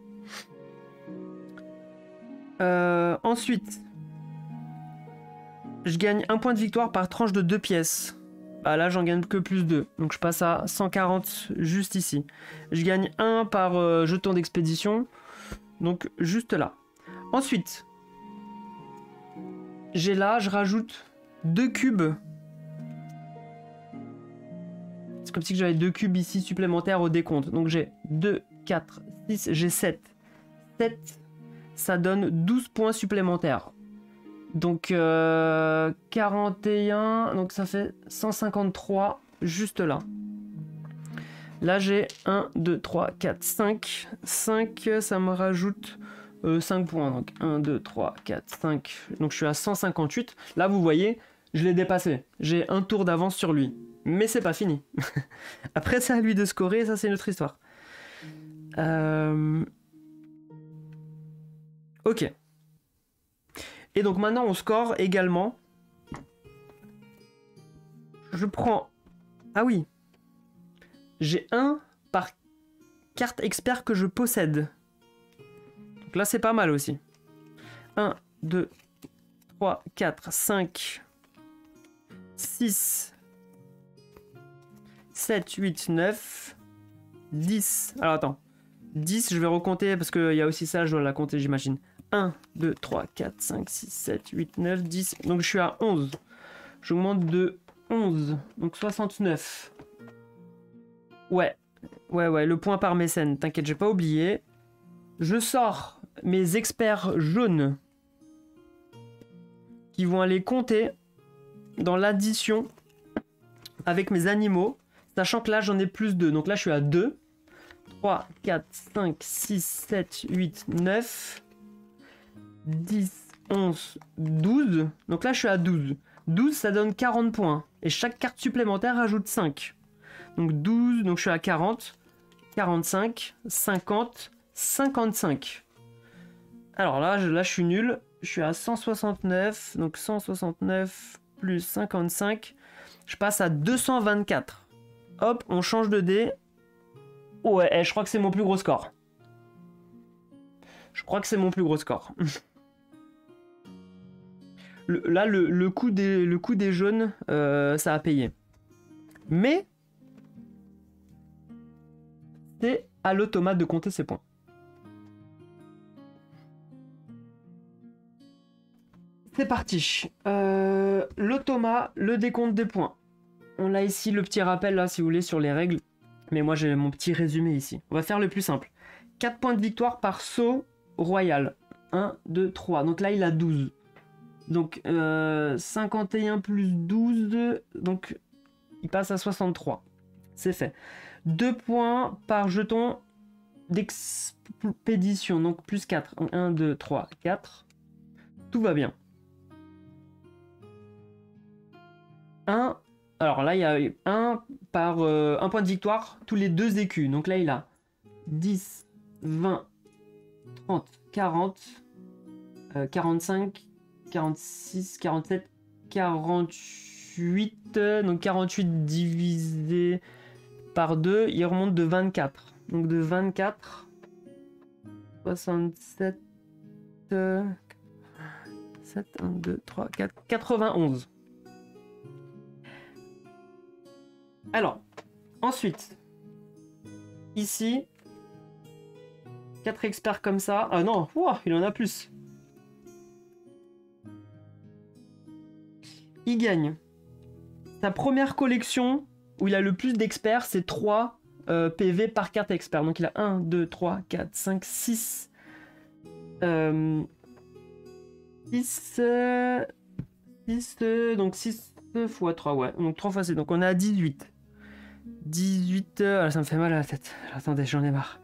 Ensuite, je gagne 1 point de victoire par tranche de 2 pièces. Bah là, j'en gagne que plus 2. Donc je passe à 140 juste ici. Je gagne 1 par jeton d'expédition. Donc juste là. Ensuite, j'ai là, je rajoute 2 cubes. C'est comme si j'avais 2 cubes ici supplémentaires au décompte. Donc j'ai 2, 4, 6, j'ai 7. 7, ça donne 12 points supplémentaires. Donc 41, donc ça fait 153 juste là. Là, j'ai 1, 2, 3, 4, 5. 5, ça me rajoute 5 points. Donc 1, 2, 3, 4, 5. Donc je suis à 158. Là, vous voyez, je l'ai dépassé. J'ai un tour d'avance sur lui. Mais c'est pas fini. Après, c'est à lui de scorer. Ça, c'est notre histoire. Ok. Et donc maintenant, on score également. Je prends... Ah oui. J'ai 1 par carte expert que je possède. Donc là, c'est pas mal aussi. 1, 2, 3, 4, 5, 6, 7, 8, 9, 10. Alors attends. 10, je vais recompter parce qu'il y a aussi ça, je dois la compter, j'imagine. 1, 2, 3, 4, 5, 6, 7, 8, 9, 10. Donc je suis à 11. J'augmente de 11. Donc 69. Ouais, le point par mécène. T'inquiète, j'ai pas oublié. Je sors mes experts jaunes qui vont aller compter dans l'addition avec mes animaux, sachant que là j'en ai plus 2. Donc là je suis à 2. 3, 4, 5, 6, 7, 8, 9, 10, 11, 12. Donc là je suis à 12. 12 ça donne 40 points. Et chaque carte supplémentaire rajoute 5. Donc 12, donc je suis à 40, 45, 50, 55. Alors là, je suis nul. Je suis à 169, donc 169 plus 55. Je passe à 224. Hop, on change de dé. Ouais, je crois que c'est mon plus gros score. Je crois que c'est mon plus gros score. Là, le coup des jaunes, ça a payé. Mais... c'est à l'automate de compter ses points. C'est parti. L'automa, le décompte des points. On a ici le petit rappel là si vous voulez sur les règles. Mais moi j'ai mon petit résumé ici. On va faire le plus simple. 4 points de victoire par saut royal. 1, 2, 3. Donc là il a 12. Donc 51 plus 12. Donc il passe à 63. C'est fait. 2 points par jeton d'expédition. Donc plus 4. 1, 2, 3, 4. Tout va bien. 1. Alors là, il y a 1 par 1 point de victoire tous les 2 écus. Donc là, il a 10, 20, 30, 40, 45, 46, 47, 48. Donc 48 divisé par 2, il remonte de 24. Donc de 24, 67, 7, 1, 2, 3, 4, 91. Alors, ensuite, ici, 4 experts comme ça. Ah non, wow, il en a plus. Il gagne. Sa première collection où il a le plus d'experts, c'est 3 PV par carte expert. Donc il a 1, 2, 3, 4, 5, 6. 6. Donc 6 x 3, ouais. Donc 3 fois 6. Donc on est à 18. 18. Ça me fait mal à la tête. Alors, attendez, j'en ai marre.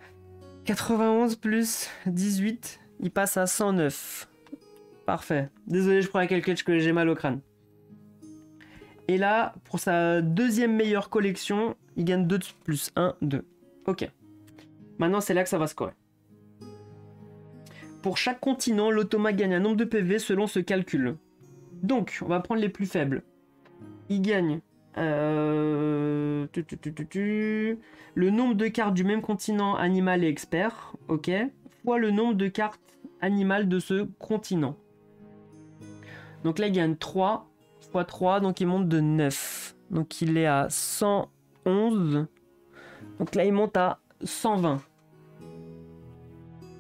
91 plus 18. Il passe à 109. Parfait. Désolé, je prends la calculette que j'ai mal au crâne. Et là, pour sa deuxième meilleure collection, il gagne 2 de plus. 1, 2. Ok. Maintenant, c'est là que ça va scorer. Pour chaque continent, l'automa gagne un nombre de PV selon ce calcul. Donc, on va prendre les plus faibles. Il gagne le nombre de cartes du même continent animal et expert, ok, fois le nombre de cartes animales de ce continent. Donc là, il gagne 3 fois 3, donc il monte de 9. Donc il est à 111. Donc là, il monte à 120.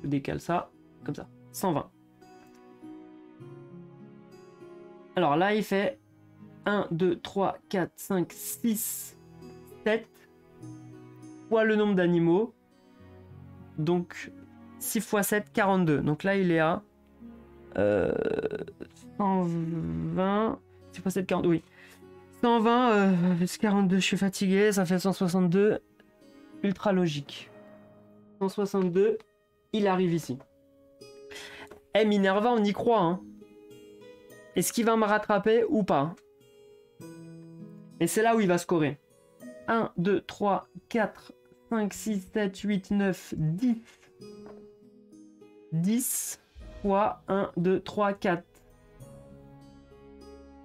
Je décale ça, comme ça. 120. Alors là, il fait 1, 2, 3, 4, 5, 6, 7 fois le nombre d'animaux. Donc 6 x 7, 42. Donc là, il est à 120. 6 x 7, 40. Oui. 120, 42, je suis fatigué. Ça fait 162. ultra logique. 162, il arrive ici. Eh, Minerva, on y croit, hein. Est-ce qu'il va me rattraper ou pas? Et c'est là où il va scorer. 1, 2, 3, 4, 5, 6, 7, 8, 9, 10. 10 fois 1, 2, 3, 4.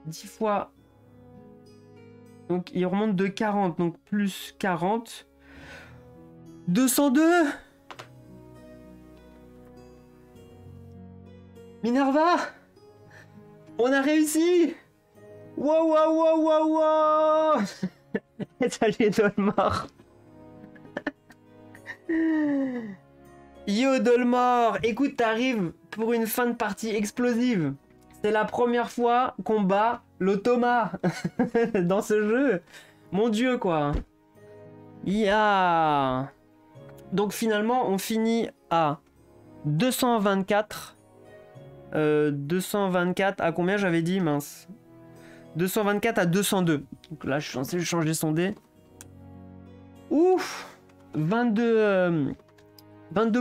10 fois... Donc il remonte de 40, donc plus 40. 202. Minerva, on a réussi. Wow, wow, wow, wow, wow. Salut Dolmor. Yo Dolmor, écoute, t'arrives pour une fin de partie explosive. C'est la première fois qu'on bat l'automa dans ce jeu. Mon dieu, quoi. Yeah. Donc finalement, on finit à 224. 224 à combien j'avais dit, mince. 224 à 202. Donc là, je suis censé changer son dé. Ouf. 22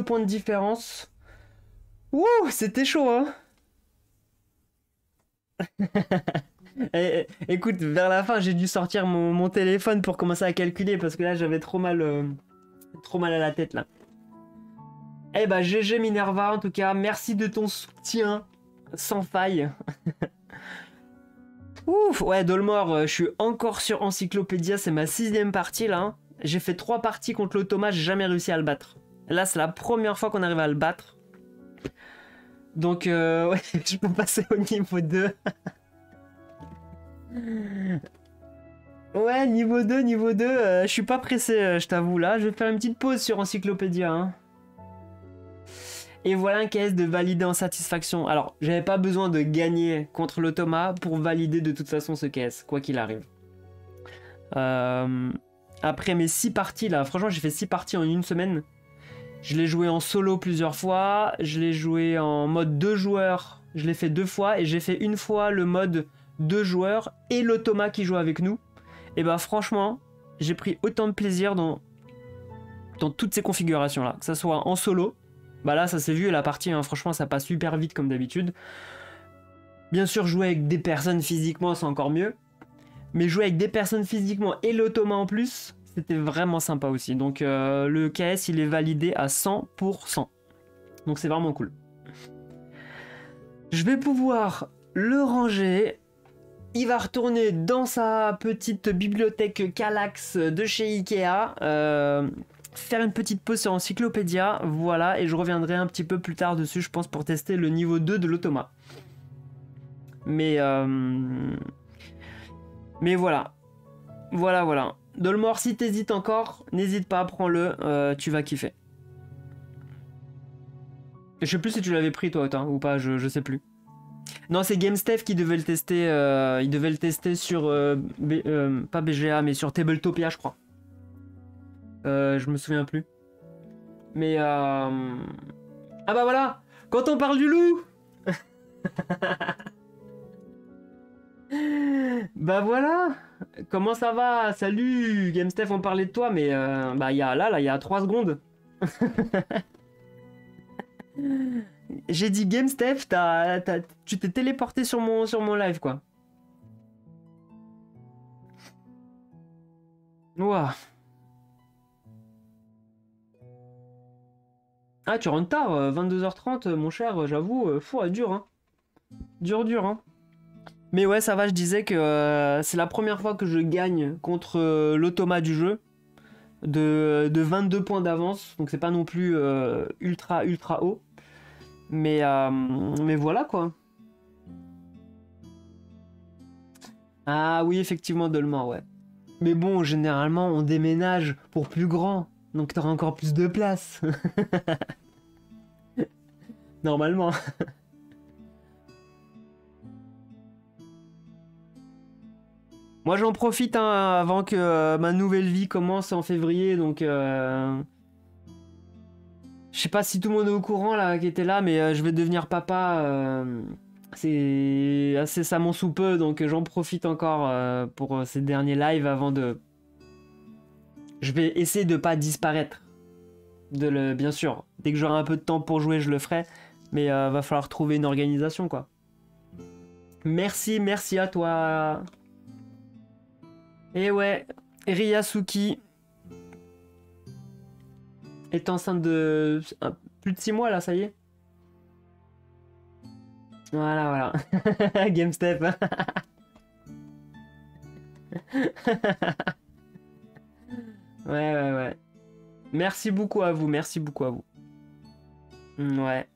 points de différence. Ouh, c'était chaud, hein. Écoute, vers la fin, j'ai dû sortir mon téléphone pour commencer à calculer parce que là, j'avais trop mal à la tête, là. Eh bah, GG Minerva, en tout cas, merci de ton soutien sans faille. Ouf, ouais, Dolmor, je suis encore sur Encyclopédia, c'est ma 6ème partie, là. Hein. J'ai fait 3 parties contre l'automa, j'ai jamais réussi à le battre. Là, c'est la première fois qu'on arrive à le battre. Donc, ouais, je peux passer au niveau 2. Ouais, niveau 2, je suis pas pressé, je t'avoue, là. Je vais faire une petite pause sur Encyclopédia, hein. Et voilà un KS de validé en satisfaction. Alors, j'avais pas besoin de gagner contre l'automa pour valider de toute façon ce KS, quoi qu'il arrive. Après mes 6 parties, là, franchement, j'ai fait 6 parties en une semaine. Je l'ai joué en solo plusieurs fois, je l'ai joué en mode 2 joueurs, je l'ai fait 2 fois, et j'ai fait une fois le mode 2 joueurs et l'automa qui joue avec nous. Et bah franchement, j'ai pris autant de plaisir dans toutes ces configurations-là, que ça soit en solo. Bah là, ça s'est vu, la partie, hein, franchement, ça passe super vite comme d'habitude. Bien sûr, jouer avec des personnes physiquement, c'est encore mieux. Mais jouer avec des personnes physiquement et l'automa en plus, c'était vraiment sympa aussi. Donc le KS, il est validé à 100%. Donc c'est vraiment cool. Je vais pouvoir le ranger. Il va retourner dans sa petite bibliothèque Kallax de chez Ikea. Faire une petite pause sur Encyclopédia, voilà, et je reviendrai un petit peu plus tard dessus, je pense, pour tester le niveau 2 de l'automa. Mais voilà. Voilà. Dolmor, si t'hésites encore, n'hésite pas, prends-le, tu vas kiffer. Je sais plus si tu l'avais pris, toi, ou pas, je sais plus. Non, c'est GameStef qui devait le tester, il devait le tester sur, pas BGA, mais sur Tabletopia, je crois. Je me souviens plus. Mais ah bah voilà, quand on parle du loup. Bah voilà. Comment ça va? Salut GameStef, on parlait de toi, mais bah il y a 3 secondes. J'ai dit GameStef, tu t'es téléporté sur mon live, quoi. Ouah. Ah, tu rentres tard, 22h30, mon cher, j'avoue, dur, hein. Dur, hein. Mais ouais, ça va, je disais que c'est la première fois que je gagne contre l'automa du jeu. De 22 points d'avance, donc c'est pas non plus ultra haut. Mais voilà, quoi. Ah oui, effectivement, Dolmar, ouais. Mais bon, généralement, on déménage pour plus grand. Donc t'auras encore plus de place. Normalement. Moi j'en profite, hein, avant que ma nouvelle vie commence en février. Donc je sais pas si tout le monde est au courant là qui était là, mais je vais devenir papa. C'est assez ça sous peu. Donc j'en profite encore pour ces derniers lives avant de Je vais essayer de pas disparaître. Bien sûr, dès que j'aurai un peu de temps pour jouer, je le ferai. Mais va falloir trouver une organisation, quoi. Merci, merci à toi. Et ouais, Ryasuki est enceinte de plus de 6 mois, là, ça y est. Voilà, voilà. Game Step. Ouais. Merci beaucoup à vous, merci beaucoup à vous. Ouais.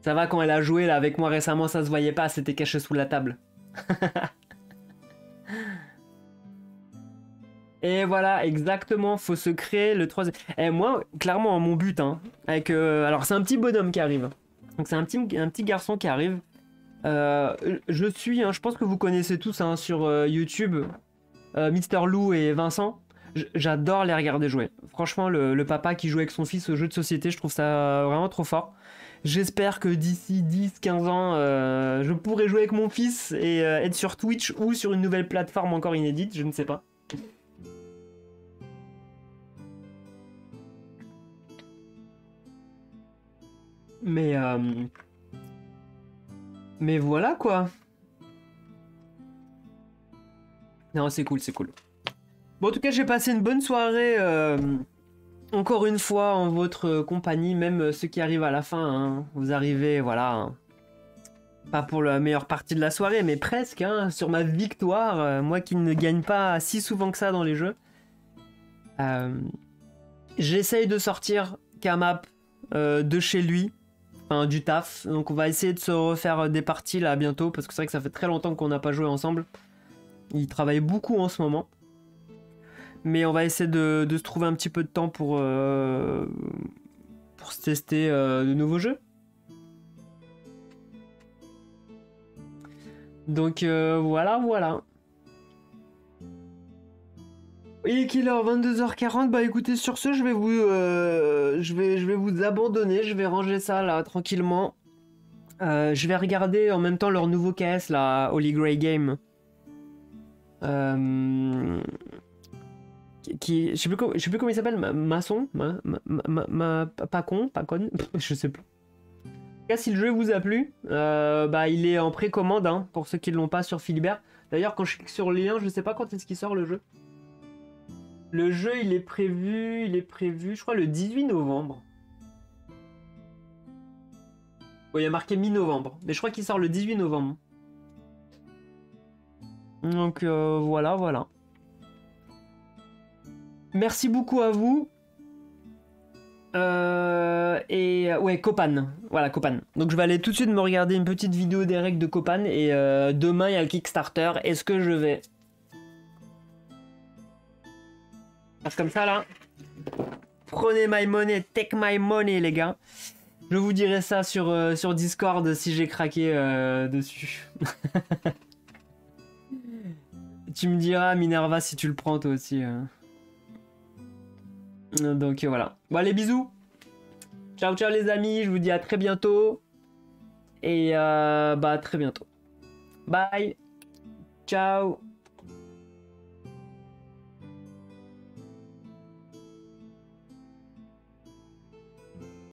Ça va, quand elle a joué là avec moi récemment, ça se voyait pas, c'était caché sous la table. Et voilà, exactement, faut se créer le troisième. Et moi, clairement, mon but, hein, avec, alors c'est un petit bonhomme qui arrive. Donc c'est un petit garçon qui arrive. Je suis, hein, je pense que vous connaissez tous hein, sur YouTube, Mister Lou et Vincent. J'adore les regarder jouer. Franchement, le papa qui joue avec son fils au jeu de société, je trouve ça vraiment trop fort. J'espère que d'ici 10-15 ans, je pourrai jouer avec mon fils et être sur Twitch ou sur une nouvelle plateforme encore inédite, je ne sais pas. Mais voilà quoi. Non, c'est cool, c'est cool. Bon, en tout cas, j'ai passé une bonne soirée. Encore une fois, en votre compagnie, même ceux qui arrivent à la fin. Hein, vous arrivez, voilà. Hein, pas pour la meilleure partie de la soirée, mais presque. Hein, sur ma victoire, moi qui ne gagne pas si souvent que ça dans les jeux. J'essaye de sortir Kamap de chez lui. Enfin, du taf. Donc on va essayer de se refaire des parties là bientôt. Parce que c'est vrai que ça fait très longtemps qu'on n'a pas joué ensemble. Il travaille beaucoup en ce moment. Mais on va essayer de se trouver un petit peu de temps pour se tester de nouveaux jeux. Donc voilà. Il est qu'il est 22h40. Bah écoutez, sur ce, je vais vous abandonner. Je vais ranger ça là tranquillement. Je vais regarder en même temps leur nouveau KS là, Holy Grey Game. Je sais plus comment il s'appelle, Masson, pas con, je sais plus. En tout cas, si le jeu vous a plu, bah il est en précommande hein, pour ceux qui ne l'ont pas sur Philibert. D'ailleurs, quand je clique sur le lien, je sais pas quand est-ce qu'il sort le jeu. Le jeu, il est prévu, je crois, le 18 novembre. Oui, il y a marqué mi-novembre, mais je crois qu'il sort le 18 novembre. Donc voilà. Merci beaucoup à vous. Et ouais, Copan. Voilà, Copan. Donc je vais aller tout de suite me regarder une petite vidéo des règles de Copan. Et demain, il y a le Kickstarter. Est-ce que je vais... Parce comme ça, là. Prenez my money, take my money, les gars. Je vous dirai ça sur Discord si j'ai craqué dessus. Tu me diras, Minerva, si tu le prends toi aussi. Donc voilà. Bon, allez, bisous. Ciao, ciao les amis. Je vous dis à très bientôt. Et bah, à très bientôt. Bye. Ciao.